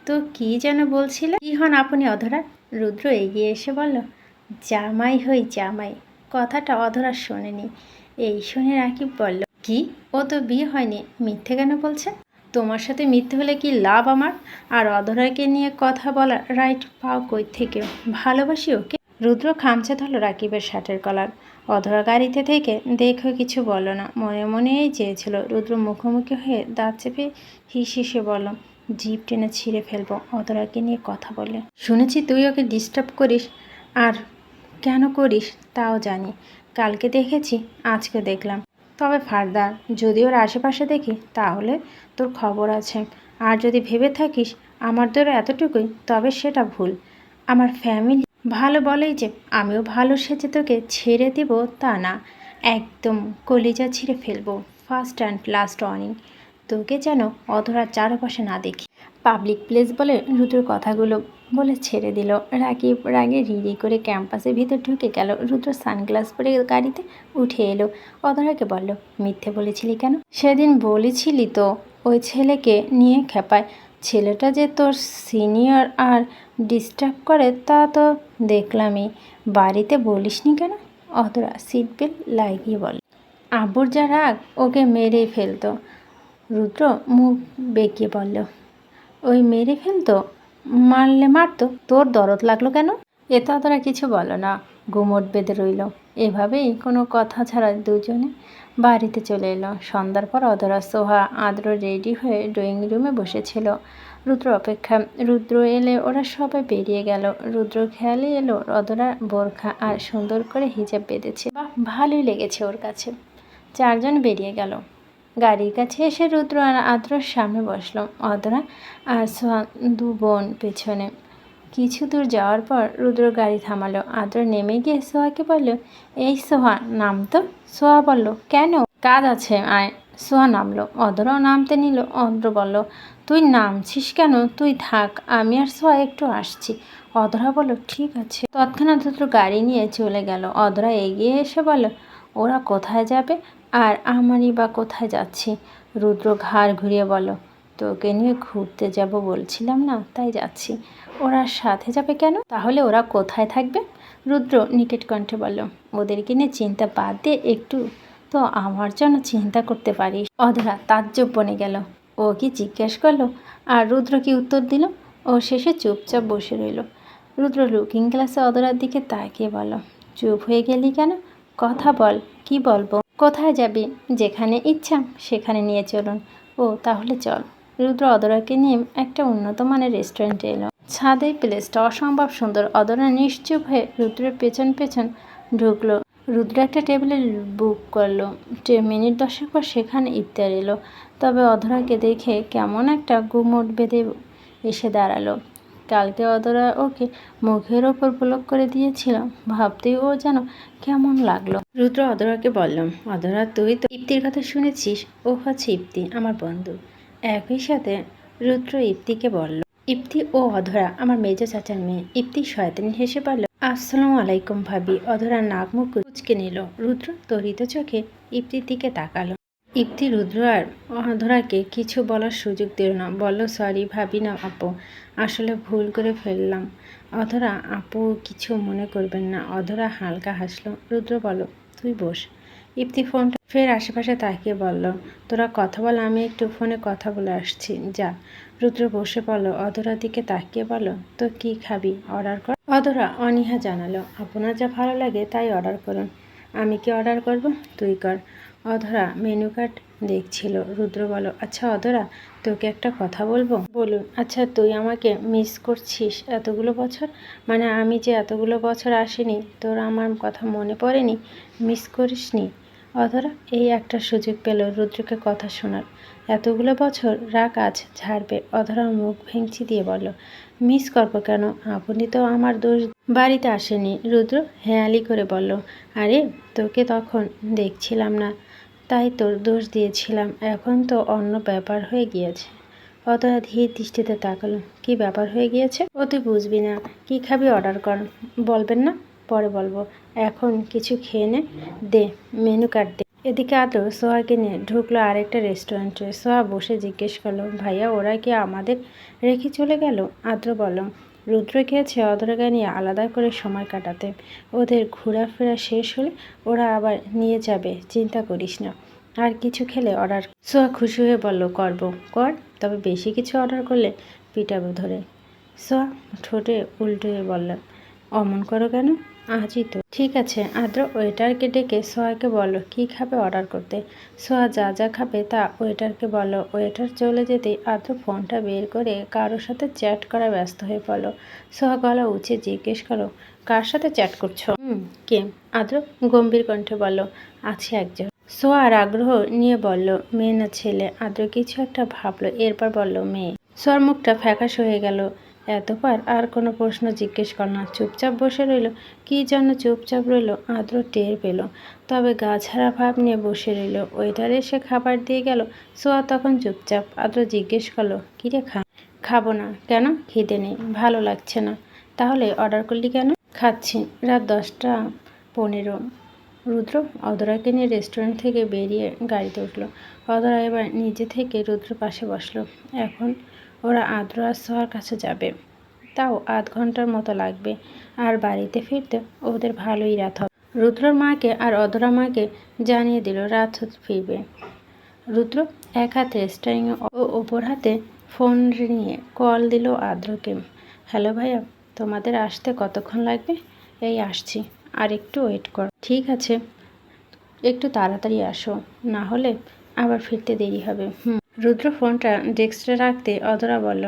তো কি যেন বলছিলে? কি হন আপনি অধরা? রুদ্র এগিয়ে এসে বলল, জামাই হই জামাই। কথাটা অধরা শোনেনি। এই শুনে রাকিব বলল, কি? ও তো বিয়ে হয়নি, মিথ্যে কেন বলছে? তোমার সাথে মিথ্যে হলে কি লাভ আমার? আর অধরাকে নিয়ে কথা বলার রাইট পাও কই থেকে? ভালোবাসি ওকে। রুদ্র খামচে ধরল রাকিবের শার্টের কলার। অধরা গাড়িতে থেকে দেখো কিছু বলল না, মনে মনে এই চেয়েছিল। রুদ্র মুখোমুখি হয়ে দাঁত চেপে হিস হিসে বলল, জিভ টেনে ছিঁড়ে ফেলবো অধরাকে নিয়ে কথা বলে। শুনেছি তুই ওকে ডিস্টার্ব করিস, আর কেন করিস তাও জানি। কালকে দেখেছি, আজকে দেখলাম। তবে ফার্দার যদি ওর আশেপাশে দেখি তাহলে তোর খবর আছে। আর যদি ভেবে থাকিস আমার দ্বারা এতটুকুই, তবে সেটা ভুল। আমার ফ্যামিলি ভালো বলেই যে আমিও ভালো সেজে তোকে ছেড়ে দেব তা না, একদম কলিজা ছিঁড়ে ফেলবো। ফার্স্ট অ্যান্ড লাস্ট ওয়ার্নিং, তোকে যেন অধরার চারপাশে না দেখি। পাবলিক প্লেস বলে রুদ্র কথাগুলো বলে ছেড়ে দিল। রাকিব রাগে রিড়ি করে ক্যাম্পাসের ভিতর ঢুকে গেল। রুদ্র সানগ্লাস পরে গাড়িতে উঠে এলো। অধরাকে বলল, মিথ্যে বলেছিলি কেন? সেদিন বলেছিলি তো ওই ছেলেকে নিয়ে খেপায়। ছেলেটা যে তোর সিনিয়র আর ডিস্টার্ব করে তা তো দেখলামই। বাড়িতে বলিসনি কেন? অধরা সিট বেল্ট লাগিয়ে বলে, আব্বুর যা রাগ ওকে মেরেই ফেলতো। রুদ্র মুখ বেঁকিয়ে বলল, ওই মেরে ফেলতো, মারলে মারতো, তোর দরদ লাগলো কেন? এ তো অতটা কিছু বলো না, গুমট বেঁধে রইল। এভাবেই কোনো কথা ছাড়া দুজনে বাড়িতে চলে এলো। সন্ধ্যার পর অধরা, সোহা, আদ্র রেডি হয়ে ড্রয়িং রুমে বসেছিল রুদ্র এলে ওরা সবাই বেরিয়ে গেল। রুদ্র খেয়ালে এলো অধরা বোরখা আর সুন্দর করে হিজাব বেঁধেছে। বাহ, ভালোই লেগেছে ওর কাছে। চারজন বেরিয়ে গেল। গাড়ির কাছে এসে রুদ্র আর আদ্রর সামনে বসলো। অধরা আর সোহা দু বোন পেছনে। কিছু দূর যাওয়ার পর রুদ্র গাড়ি থামালো। আদ্র নেমে গিয়ে সোহাকে বলল, এই সোহা, নাম তো। সোহা বলল, কেন? কাজ আছে, আয়। সোহা নামলো। অধরাও নামতে নিল। অদ্র বলল, তুই নামছিস কেন? তুই থাক, আমি আর সোহা একটু আসছি। অধরা বলল, ঠিক আছে। তৎক্ষণাৎ রুদ্র গাড়ি নিয়ে চলে গেল। অধরা এগিয়ে এসে বলল, ওরা কোথায় যাবে আর আমারই বা কোথায় যাচ্ছি? রুদ্র ঘাড় ঘুরিয়ে বলল, তোকে নিয়ে ঘুরতে যাব বলছিলাম না, তাই যাচ্ছি। ওরা সাথে যাবে কেন? তাহলে ওরা কোথায় থাকবে? রুদ্র নিকেট কণ্ঠে বলল, ওদেরকে নিয়ে চিন্তা বাদ দিয়ে একটু তো আমার জন্য চিন্তা করতে পারিস। অধরা তাজ্জব বনে গেল। ও কি জিজ্ঞেস করলো আর রুদ্র কি উত্তর দিল? ও শেষে চুপচাপ বসে রইল। রুদ্র লুকিং গ্লাসে অধরার দিকে তাকিয়ে বলল, চুপ হয়ে গেলি কেন? কথা বল। কি বলবো? কোথায় যাবি? যেখানে ইচ্ছা সেখানে নিয়ে চলুন। ও তাহলে চল। রুদ্র অধরাকে নিয়ে একটা উন্নত মানের রেস্টুরেন্টে এলো। ছাদে প্লেসটা অসম্ভব সুন্দর। অধরা নিশ্চুপ হয়ে রুদ্রের পেছন পেছন ঢুকলো। রুদ্র একটা টেবিলে বুক করলো। মিনিট 10 পর সেখানে ইফতার এলো। তবে অধরাকে দেখে কেমন একটা গুমট বেঁধে এসে দাঁড়ালো। কালকে অধরা ওকে মুখের ওপর ব্লক করে দিয়েছিল, ভাবতেই ও যেন কেমন লাগলো। রুদ্র অধরাকে বললাম, অধরা, তুই তো ইপ্তির কথা শুনেছিস? ও হচ্ছে ইপ্তি, আমার বন্ধু। একই সাথে রুদ্র ইপ্তিকে বলল, ইপ্তি ও অধরা আমার মেজো চাচার মেয়ে। ইপ্তি শয়তানি হেসে বলল, আসসালামু আলাইকুম ভাবি। অধরা নাক মুখ কুচকে নিল। রুদ্র তরিত চোখে ইপ্তির দিকে তাকালো। ইপ্তি রুদ্র আর অধরাকে কিছু বলার সুযোগ দিল না। বলল, সরি ভাবি না আপু, আসলে ভুল করে ফেললাম। অধরা, আপু কিছু মনে করবেন না। অধরা হালকা হাসলো। রুদ্র বলল, তুই বস। ইপ্তি ফোনটা ফের আশেপাশে তাকিয়ে বলল, তোরা কথা বল, আমি একটু ফোনে কথা বলে আসছি, যা। রুদ্র বসে পড়ল। অধরার দিকে তাকিয়ে বলল, তো কি খাবি? অর্ডার কর। অধরা অনীহা জানালো, আপনার যা ভালো লাগে তাই অর্ডার করুন। আমি কি অর্ডার করব? তুই কর। অধরা মেনু কার্ড দেখছিল। রুদ্র বলল, আচ্ছা অধরা, তোকে একটা কথা বলবো। বলুন। আচ্ছা, তুই আমাকে মিস করছিস এতগুলো বছর? মানে আমি যে এতগুলো বছর আসিনি, তোর আমার কথা মনে পড়েনি? মিস করিসনি? অধরা এই একটা সুযোগ পেল রুদ্রকে কথা শোনার। এতগুলো বছর রাগ আজ ঝাড়বে। অধরা মুখ ভেঙচি দিয়ে বলল, মিস করব কেন? আপনি তো আমার দোষ বাড়িতে আসেনি। রুদ্র হেয়ালি করে বলল, আরে তোকে তখন দেখছিলাম না, তাই তোর দোষ দিয়েছিলাম। এখন তো অন্য ব্যাপার হয়ে গিয়েছে। অধরা ধীর দৃষ্টিতে তাকালো। কি ব্যাপার হয়ে গিয়েছে? ও তুই বুঝবি না। কি খাবি অর্ডার কর। বলবেন না? পরে বলবো, এখন কিছু খেয়ে নে। দে মেনু কার্ড দে। এদিকে আদ্র সোহাকে নিয়ে ঢুকলো আরেকটা রেস্টুরেন্টে। সোহা বসে জিজ্ঞেস করলো, ভাইয়া ওরা কি আমাদের রেখে চলে গেল? আদ্র বলল, রুদ্র খেয়েছে অধরাকে নিয়ে আলাদা করে সময় কাটাতে। ওদের ঘোরাফেরা শেষ হলে ওরা আবার নিয়ে যাবে, চিন্তা করিস না। আর কিছু খেলে অর্ডার। সোহা খুশি হয়ে বলল, করবো। কর, তবে বেশি কিছু অর্ডার করলে পিটাবো ধরে। সোহা ঠোঁটে উল্টে বলল, অমন করো কেন? আজই তো। ঠিক আছে। আদ্র ওয়েটারকে ডেকে সোহাকে বলল কি খাবে অর্ডার করতে। সোহা যা যা খাবে তা ওয়েটারকে বলল। ওয়েটার চলে যেতেই আদ্র ফোনটা বের করে কারোর সাথে চ্যাট করা ব্যস্ত হয়ে পড়ল। সোহা গলা উঁচিয়ে জিজ্ঞেস করো, কার সাথে চ্যাট করছো? কে? আদ্র গম্ভীর কণ্ঠে বলল, আছে একজন। সোহা আর আগ্রহ নিয়ে বলল, মেয়ে না ছেলে? আদ্র কিছু একটা ভাবলো, এরপর বলল, মেয়ে। সোহার মুখটা ফ্যাকাশ হয়ে গেল। এতবার আর কোনো প্রশ্ন জিজ্ঞেস কর না, চুপচাপ বসে রইল। কী জন্য চুপচাপ রইল আদ্র টের পেল, তবে গা ছাড়া ভাব নিয়ে বসে রইল। ওয়েটার এসে খাবার দিয়ে গেল। সোহা তখন চুপচাপ। আদ্র জিজ্ঞেস করলো, কিরে খাবো না কেন? খিদে নেই, ভালো লাগছে না। তাহলে অর্ডার করলি কেন? খাচ্ছি। রাত 10:15। রুদ্র অধরাকে নিয়ে রেস্টুরেন্ট থেকে বেরিয়ে গাড়িতে উঠল। অধরা এবার নিজে থেকে রুদ্র পাশে বসলো। এখন ওরা আদ্র আর সোহার কাছে যাবে, তাও 8 ঘন্টার মতো লাগবে। আর বাড়িতে ফিরতে ওদের ভালোই রাত হবে। রুদ্রর মাকে আর অধরা মাকে জানিয়ে দিল রাত ফিরবে। রুদ্র এক হাতে স্টারিং ও ওপর হাতে ফোন নিয়ে কল দিল আদ্রকে। হ্যালো ভাইয়া, তোমাদের আসতে কতক্ষণ লাগবে? এই আসছি, আর একটু ওয়েট কর। ঠিক আছে, একটু তাড়াতাড়ি আসো, না হলে আবার ফিরতে দেরি হবে। রুদ্র ফোনটা ডেস্কে রাখতে অধরা বলল,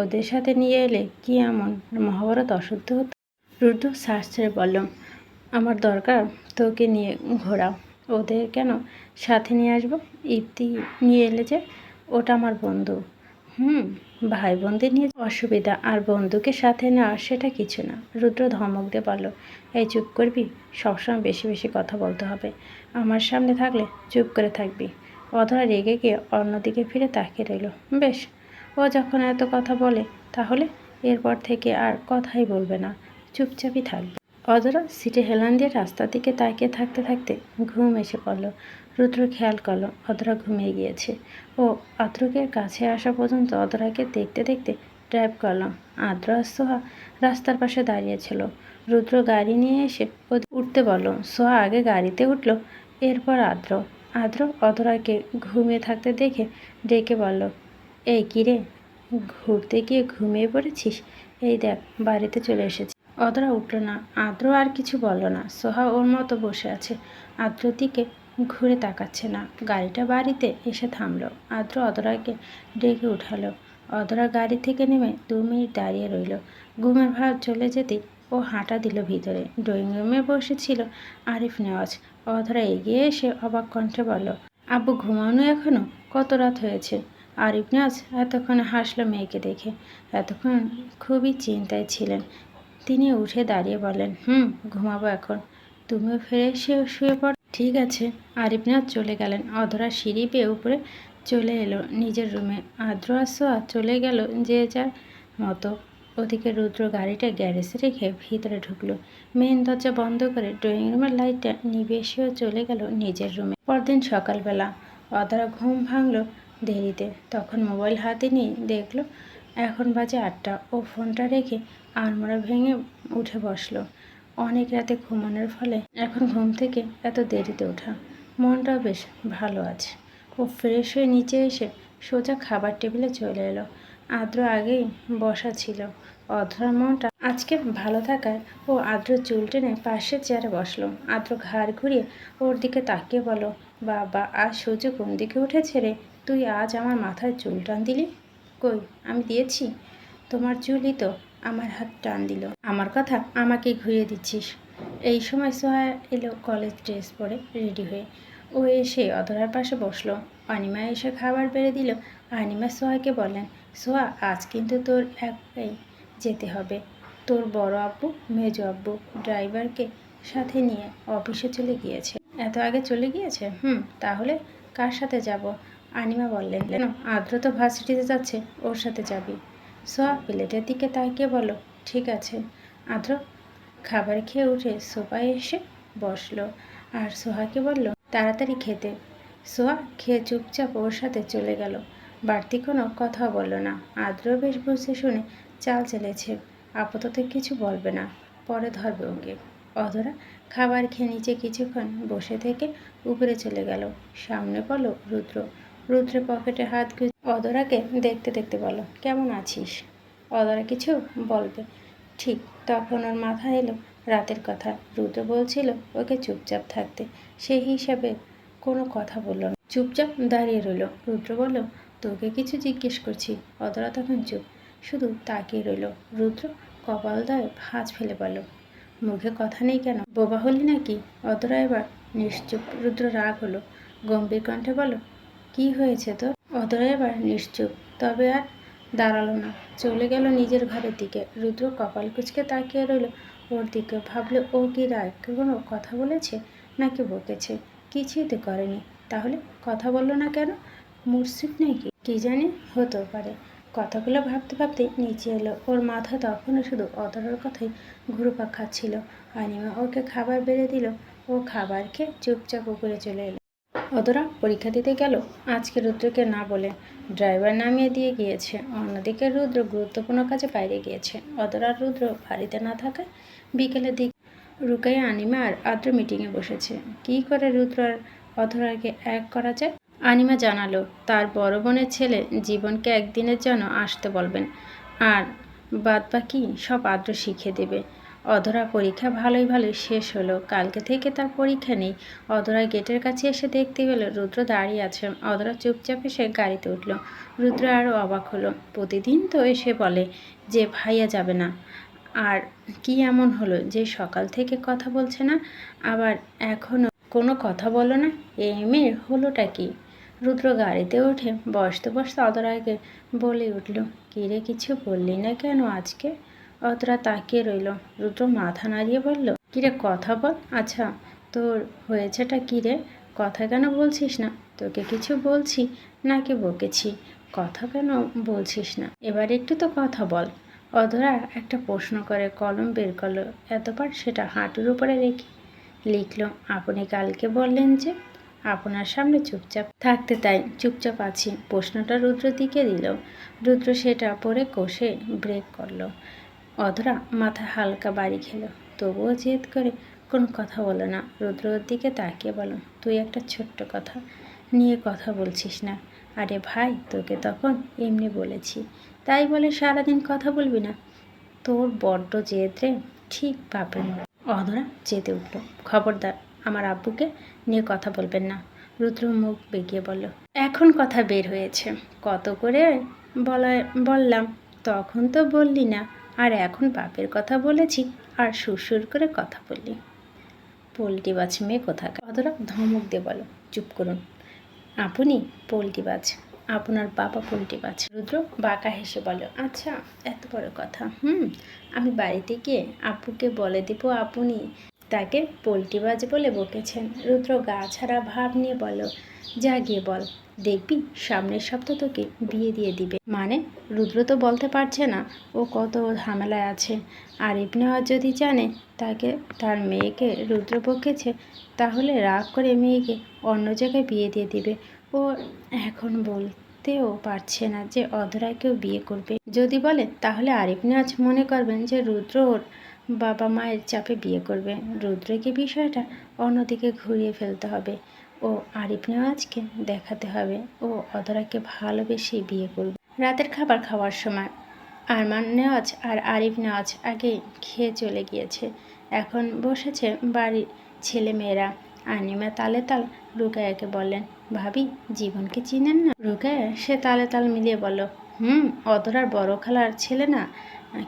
ওদের সাথে নিয়ে এলে কি এমন মহাভারত অশুদ্ধ হতো? রুদ্র শ্বাস ছেড়ে বলল, আমার দরকার তোকে নিয়ে ঘোরা। ওদের কেন সাথে নিয়ে আসবো? ইপ্তি নিয়ে এলে যে, ওটা আমার বন্ধু। ভাই বোনদের নিয়ে অসুবিধা, আর বন্ধুকে সাথে নেওয়া সেটা কিছু না। রুদ্র ধমক দিয়ে বলল, এই চুপ করবি? সবসময় বেশি বেশি কথা বলতে হবে। আমার সামনে থাকলে চুপ করে থাকবি। অধরা রেগে গিয়ে অন্যদিকে ফিরে তাকিয়ে রইল। বেশ, ও যখন এত কথা বলে তাহলে এরপর থেকে আর কথাই বলবে না, চুপচাপই থাকবে। অধরা সিটে হেলান দিয়ে রাস্তার দিকে তাকিয়ে থাকতে থাকতে ঘুম এসে পড়ল। রুদ্র খেয়াল করলো অধরা ঘুমিয়ে গিয়েছে। ও আদ্রকের কাছে আসা পর্যন্ত অধরাকে দেখতে দেখতে ড্রাইভ করলো। আদ্র আর সোহা রাস্তার পাশে দাঁড়িয়েছিল। রুদ্র গাড়ি নিয়ে এসে উঠতে বলল। সোহা আগে গাড়িতে উঠল, এরপর আদ্র। আদ্র অধরাকে ঘুমিয়ে থাকতে দেখে ডেকে বলল, এই কিরে, ঘুরতে গিয়ে ঘুমিয়ে পড়েছিস? এই দেখ, বাড়িতে চলে এসেছি। অধরা উঠল না। আদ্র আর কিছু বলল না। সোহা ওর মতো বসে আছে, আদ্রর দিকে ঘুরে তাকাচ্ছে না। গাড়িটা বাড়িতে এসে থামলো। আদ্র অধরাকে ডেকে উঠালো। অধরা গাড়ি থেকে নেমে 2 মিনিট দাঁড়িয়ে রইল। ঘুমের ভাব চলে যেতেই ও হাঁটা দিল ভিতরে। ড্রয়িং রুমে বসেছিল আরিফ নেওয়াজ। অধরা এগিয়ে এসে অবাক কণ্ঠে বলল, আব্বু ঘুমানো এখনো? কত রাত হয়েছে? আরিফ নেওয়াজ এতক্ষণে হাসলো মেয়েকে দেখে। এতক্ষণ খুবই চিন্তায় ছিলেন তিনি। উঠে দাঁড়িয়ে বলেন, ঘুমাবো এখন, তুমিও ফিরে এসে শুয়ে পড়। ঠিক আছে। আরিফ নেওয়াজ চলে গেলেন। অধরা সিঁড়ি বেয়ে উপরে চলে এলো নিজের রুমে। আদ্র আর সোয়া চলে গেল যে যার মতো। ওদিকে রুদ্র গাড়িটা গ্যারেজে রেখে ভিতরে ঢুকলো। মেইন দরজা বন্ধ করে ড্রয়িং রুমের লাইটটা নিভে এসেও চলে গেল নিজের রুমে। পরদিন সকালবেলা অধরা ঘুম ভাঙল দেরিতে। তখন মোবাইল হাতে নিয়ে দেখলো এখন বাজে 8টা। ও ফোনটা রেখে আলমারি ভেঙে উঠে বসলো। অনেক রাতে ঘুমানোর ফলে এখন ঘুম থেকে এত দেরিতে ওঠা। মনটাও বেশ ভালো আছে। ও ফ্রেশ হয়ে নিচে এসে সোজা খাবার টেবিলে চলে এলো। আদ্র আগেই বসা ছিল। অধরার মনটা আজকে ভালো থাকায় ও আদ্র চুল টেনে পাশের চেয়ারে বসলো। আদ্র ঘাড় ঘুরিয়ে ওর দিকে তাকিয়ে বলো, বাবা আজ সূর্য কোন দিকে উঠেছে রে? তুই আজ আমার মাথায় চুল টান দিলি? কই, আমি দিয়েছি? তোমার চুলই তো আমার হাত টান দিল। আমার কথা আমাকে ঘুরিয়ে দিচ্ছিস। এই সময় সোহা এলো কলেজ ড্রেস পরে রেডি হয়ে। ও এসে অধরার পাশে বসলো। অনিমা এসে খাবার বেড়ে দিল। অনিমা সোহাকে বললেন, সোহা আজ কিন্তু তোর একাই যেতে হবে। তোর বড় আব্বু মেজো আব্বু ড্রাইভারকে সাথে নিয়ে অফিসে চলে গিয়েছে। এত আগে চলে গিয়েছে? তাহলে কার সাথে যাব? অনিমা বললেন, কেন, আদ্র তো ভার্সিটিতে যাচ্ছে, ওর সাথে যাবি। সোহা প্লেটের দিকে তাকিয়ে বলো, ঠিক আছে। আদ্র খাবার খেয়ে উঠে সোফায় এসে বসলো আর সোহাকে বলল, তাড়াতাড়ি খেতে। সোহা খেয়ে চুপচাপ ওর সাথে চলে গেল। বাড়তি কোনো কথা বলল না। আদ্র বেশ বুঝে শুনে চাল চেলেছে, আপাতত কিছু বলবে না, পরে ধরবে ওকে। অধরা খাবার খেয়ে নিচে কিছুক্ষণ বসে থেকে উপরে চলে গেল। সামনে বলো রুদ্র। রুদ্রের পকেটে হাত গুঁজে অধরাকে দেখতে দেখতে বলো, কেমন আছিস? অধরা কিছু বলবে ঠিক তখন ওর মাথায় এলো রাতের কথা। রুদ্র বলছিল ওকে চুপচাপ থাকতে, সেই হিসাবে কোনো কথা বলল না, চুপচাপ দাঁড়িয়ে রইল। রুদ্র বলল, তোকে কিছু জিজ্ঞেস করছি। অধরা তখন চুপ, শুধু তাকিয়ে রইল। রুদ্র কপাল দয়ে ভাঁজ ফেলে বলল, মুখে কথা নেই কেন, বোবা হলি নাকি? অধরা এবার নিশ্চুপ। রুদ্র রাগ হলো, গম্ভীর কণ্ঠে বলল, কি হয়েছে তো? অধরা এবার নিশ্চুপ, তবে আর দাঁড়ালো না, চলে গেল নিজের ঘরের দিকে। রুদ্র কপাল কুঁচকে তাকিয়ে রইল ওর দিকে। ভাবলে ও কি রায় কোনো কথা বলেছে নাকি বকেছে? কিছুই তো করেনি, তাহলে কথা বললো না কেন? মুর্শিদ নাকি? কি জানি, হতেও পারে। কথাগুলো ভাবতে ভাবতে নিচে এলো। ওর মাথা তখনও শুধু অধরার কথাই ঘুরপাক খাচ্ছিল। অনিমা ওকে খাবার বেড়ে দিল। ও খাবার খেয়ে চুপচাপ উপরে চলে এলো। অধরা পরীক্ষা দিতে গেল আজকে রুদ্রকে না বলে। ড্রাইভার নামিয়ে দিয়ে গিয়েছে। অন্যদিকে রুদ্র গুরুত্বপূর্ণ কাজে বাইরে গিয়েছে। অধরা আর রুদ্র বাড়িতে না থাকায় বিকেলের দিকে রুকাইয়া, অনিমা আর আদ্র মিটিংয়ে বসেছে। কী করে রুদ্র আর অধরাকে এক করা যায়। আনিমা জানালো তার বড় বোনের ছেলে জীবনকে একদিনের জন্য আসতে বলবেন, আর বাদবাকি সব আদ্র শিখে দেবে। অধরা পরীক্ষা ভালোই শেষ হলো। কালকে থেকে তার পরীক্ষা নেই। অধরা গেটের কাছে এসে দেখতে পেল রুদ্র দাঁড়িয়ে আছে। অধরা চুপচাপ এসে গাড়িতে উঠল। রুদ্র আরও অবাক হলো। প্রতিদিন তো এসে বলে যে ভাইয়া যাবে না, আর কি এমন হলো যে সকাল থেকে কথা বলছে না, আবার এখনও কোনো কথা বলো না? এই মেয়ের হলোটা কি? রুদ্র গাড়িতে উঠে বসতে অধরাকে বলে উঠল, কিরে কিছু বললি না কেন আজকে? অধরা তাকিয়ে রইল। রুদ্র মাথা নাড়িয়ে বলল, কিরে কথা বল। আচ্ছা তোর হয়েছেটা কিরে? কথা কেন বলছিস না? তোকে কিছু বলছি নাকি বকেছি? কথা কেন বলছিস না? এবার একটু তো কথা বল। অধরা একটা প্রশ্ন করে কলম বের করলো। এতবার সেটা হাঁটুর উপরে রেখে লিখল, আপনি কালকে বললেন যে আপনার সামনে চুপচাপ থাকতে, তাই চুপচাপ আছি। প্রশ্নটা রুদ্র দিকে দিল। রুদ্র সেটা পরে কষে ব্রেক করলো। অধরা মাথা হালকা বাড়ি খেলো, তবুও জেদ করে কোনো কথা বলো না। রুদ্র ওর দিকে তাকিয়ে বলো, তুই একটা ছোট্ট কথা নিয়ে কথা বলছিস না? আরে ভাই, তোকে তখন এমনি বলেছি, তাই বলে সারাদিন কথা বলবি না? তোর বড্ড জেদ রে, ঠিক বাপের মতো। অধরা চেতে উঠল, খবরদার আমার আব্বুকে নিয়ে কথা বলবেন না। রুদ্র মুখ বেঁকিয়ে বলল, এখন কথা বের হয়েছে, কত করে বললাম, তখন তো বললি না, আর এখন বাপের কথা বলেছি আর সুরসুর করে কথা বললি। পোল্ট্রিবাজ মেয়ে কোথাকার। অধরা ধমক দিয়ে বলো, চুপ করুন, আপনি পোল্ট্রিবাজ, আপনার বাবা পোল্ট্রিবাজ। রুদ্র বাঁকা হেসে বলো, আচ্ছা এত বড় কথা, আমি বাড়িতে গিয়ে আব্বুকে বলে দেব আপনি তাকে পোল্ট্রিবাজ বলে বকেছেন। রুদ্র গা ছাড়া ভাব নিয়ে বলো, যা গিয়ে বল, দেখবি সামনের সপ্তাহ তোকে বিয়ে দিয়ে দিবে। মানে? রুদ্র তো বলতে পারছে না ও কত ঝামেলায় আছে। আর নেওয়া যদি জানে তাকে, তার মেয়েকে রুদ্র বকেছে, তাহলে রাগ করে মেয়েকে অন্য জায়গায় বিয়ে দিয়ে দিবে। ও এখন বলতেও পারছে না যে অধরাকেও বিয়ে করবে। যদি বলে তাহলে আরিফ নেওয়াজ মনে করবেন যে রুদ্র ওর বাবা মায়ের চাপে বিয়ে করবে। রুদ্রকে বিষয়টা অন্যদিকে ঘুরিয়ে ফেলতে হবে। ও আরিফ নেওয়াজকে দেখাতে হবে ও অধরাকে ভালোবেসে বিয়ে করবে। রাতের খাবার খাওয়ার সময় আরমান নেওয়াজ আর আরিফ নেওয়াজ আগে খেয়ে চলে গিয়েছে। এখন বসেছে বাড়ির ছেলেমেয়েরা। আনিমা তালে তাল রুকায়াকে বললেন, ভাবি জীবনকে চিনেন না? রুকায়া সে তালে তাল মিলিয়ে বলল, অধরার বড় খালার ছেলে না?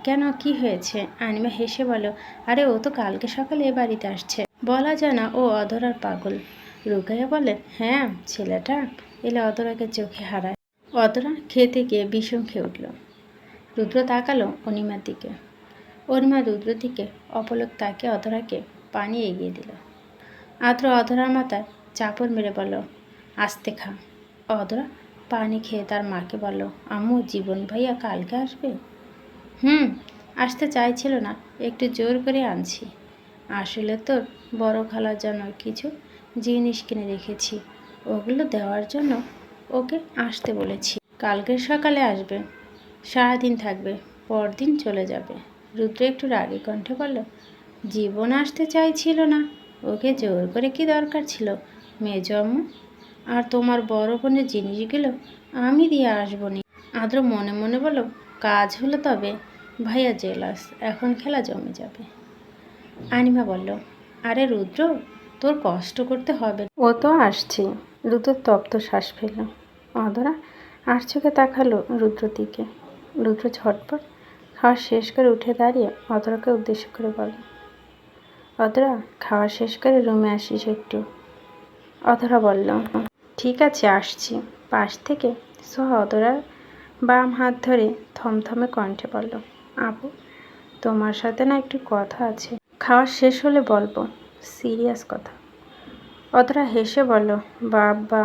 কেন, কি হয়েছে? আনিমা হেসে বলল, আরে ও তো কালকে সকালে এ বাড়িতে আসছে, বলা যায় না ও অধরার পাগল। রুকায়া বললেন, হ্যাঁ ছেলেটা এলে অধরাকে চোখে হারায়। অধরা খেতে গিয়ে বিষম খেয়ে উঠল। রুদ্র তাকালো অনিমার দিকে। অনিমা রুদ্রের দিকে অপলক তাকে অধরাকে পানি এগিয়ে দিল। আদ্র অধরার মাথায় চাপড় মেরে বলল, আস্তে খা। অধরা পানি খেয়ে তার মাকে বলল, আম্মু জীবন ভাইয়া কালকে আসবে? আসতে চাইছিল না, একটু জোর করে আনছি। আসলে তোর বড় খালার জন্য কিছু জিনিস কিনে রেখেছি, ওগুলো দেওয়ার জন্য ওকে আসতে বলেছি। কালকে সকালে আসবে, সারাদিন থাকবে, পরদিন চলে যাবে। রুদ্র একটু রাগী কণ্ঠে বলল, জীবন আসতে চাইছিল না, ওকে জোর করে কি দরকার ছিল মেজো আম্মু? আর তোমার বড় বোনের জিনিসগুলো আমি দিয়ে আসবো নি। আদ্র মনে মনে বলল, কাজ হলো তবে ভাইয়া জেলাস, এখন খেলা জমে যাবে। আনিমা বলল, আরে রুদ্র তোর কষ্ট করতে হবে, ও তো আসছে। রুদ্র তপ্ত শ্বাস ফেলল। অধরা আর চোখে তাকালো রুদ্র দিকে। রুদ্র ঝটপট খাওয়া শেষ করে উঠে দাঁড়িয়ে অধরাকে উদ্দেশ্য করে বলল, অধরা খাওয়া শেষ করে রুমে আসিস একটু। অধরা বলল, ঠিক আছে আসছি। পাশ থেকে সোহা অধরার বাম হাত ধরে থমথমে কণ্ঠে বলল, আপু তোমার সাথে না একটু কথা আছে, খাওয়া শেষ হলে বলবো, সিরিয়াস কথা। অধরা হেসে বলল, বাবা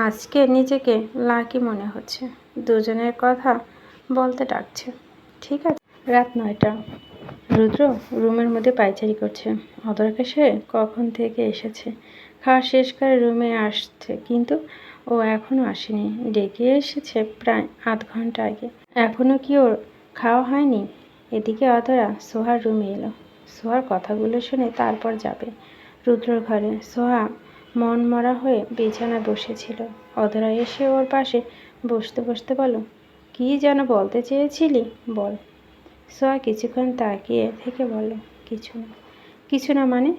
আজকে নিজেকে লাকি মনে হচ্ছে, দুজনের কথা বলতে ডাকছে। ঠিক আছে। রাত 9টা। রুদ্র রুমের মধ্যে পায়চারি করছে। অধরাকে সে কখন থেকে এসেছে, খাওয়া শেষ করে রুমে আসছে, কিন্তু ও এখনও আসেনি। ডেকে এসেছে প্রায় আধ ঘন্টা আগে, এখনও কি ওর খাওয়া হয়নি? এদিকে অধরা সোহার রুমে এলো। সোহার কথাগুলো শুনে তারপর যাবে রুদ্রর ঘরে। সোহা মন মরা হয়ে বিছানায় বসেছিল। অধরা এসে ওর পাশে বসতে বসতে বলল, কী যেন বলতে চেয়েছিলি, বল। সোয়া কিছুক্ষণ তাকিয়ে থেকে বলল, কিছু না। কিছু না মানে?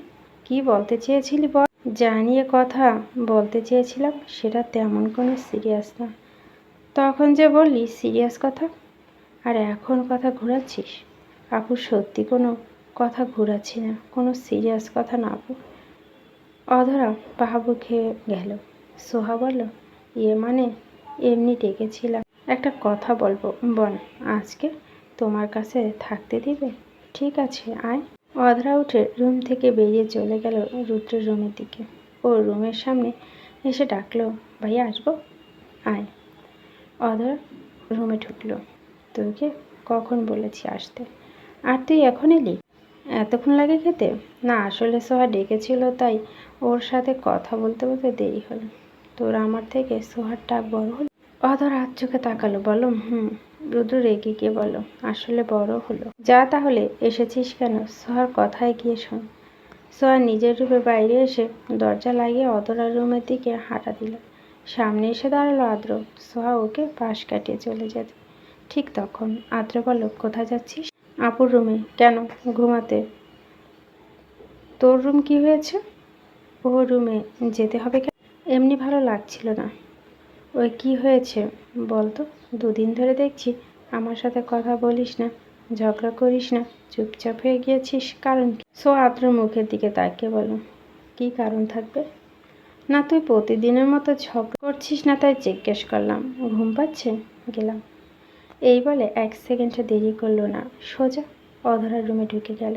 কি বলতে চেয়েছিলি বল। যা নিয়ে কথা বলতে চেয়েছিলাম সেটা তেমন কোনো সিরিয়াস না। তখন যে বললি সিরিয়াস কথা, আর এখন কথা ঘোরাচ্ছিস। আপু সত্যি কোনো কথা ঘোরাচ্ছি না, কোনো সিরিয়াস কথা না আপু। অধরা বাবু খেয়ে গেল। সোহা বলল, মানে এমনি ডেকেছিলাম, একটা কথা বলবো। বল। আজকে তোমার কাছে থাকতে দিবে? ঠিক আছে, আয়। অধরা উঠে রুম থেকে বেরিয়ে চলে গেল রুদ্রের রুমের দিকে। ও রুমের সামনে এসে ডাকলো, ভাইয়া আসবো? আয়। অধরা রুমে ঢুকলো। তোকে কখন বলেছি আসতে, আর তুই এখন এলি? এতক্ষণ লাগে খেতে? না আসলে সোহা ডেকেছিল, তাই ওর সাথে কথা বলতে বলতে দেরি হলো। তোর আমার থেকে সোহার ডাক বড় হলো? অধর হাত চোখে তাকালো, বলো রুদ্র রেগে গিয়ে বলো, আসলে বড় হলো। যা তাহলে, এসেছিস কেন? সোহার কথায় গিয়ে শোন। সোহা নিজের রুমে বাইরে এসে দরজা লাগিয়ে অধরার রুমের দিকে হাঁটা দিল। সামনে এসে দাঁড়ালো আদ্র। সোহা ওকে পাশ কাটিয়ে চলে যেতে ঠিক তখন আদ্র বলল, কোথায় যাচ্ছিস? আপুর রুমে। কেন? ঘুমাতে। তোর রুম কি হয়েছে? ও রুমে যেতে হবে কেন? এমনি ভালো লাগছিল না। ওই কি হয়েছে বলতো? দুদিন ধরে দেখছি আমার সাথে কথা বলিস না, ঝগড়া করিস না, চুপচাপ হয়ে গিয়েছিস, কারণ কি? সো আদ্রর মুখের দিকে তাকিয়ে বলো, কি কারণ থাকবে? না তুই প্রতিদিনের মতো ঝগড়া করছিস না, তাই জিজ্ঞেস করলাম। ঘুম পাচ্ছে, গেলাম। এই বলে 1 সেকেন্ডে দেরি করলো না, সোজা অধরার রুমে ঢুকে গেল।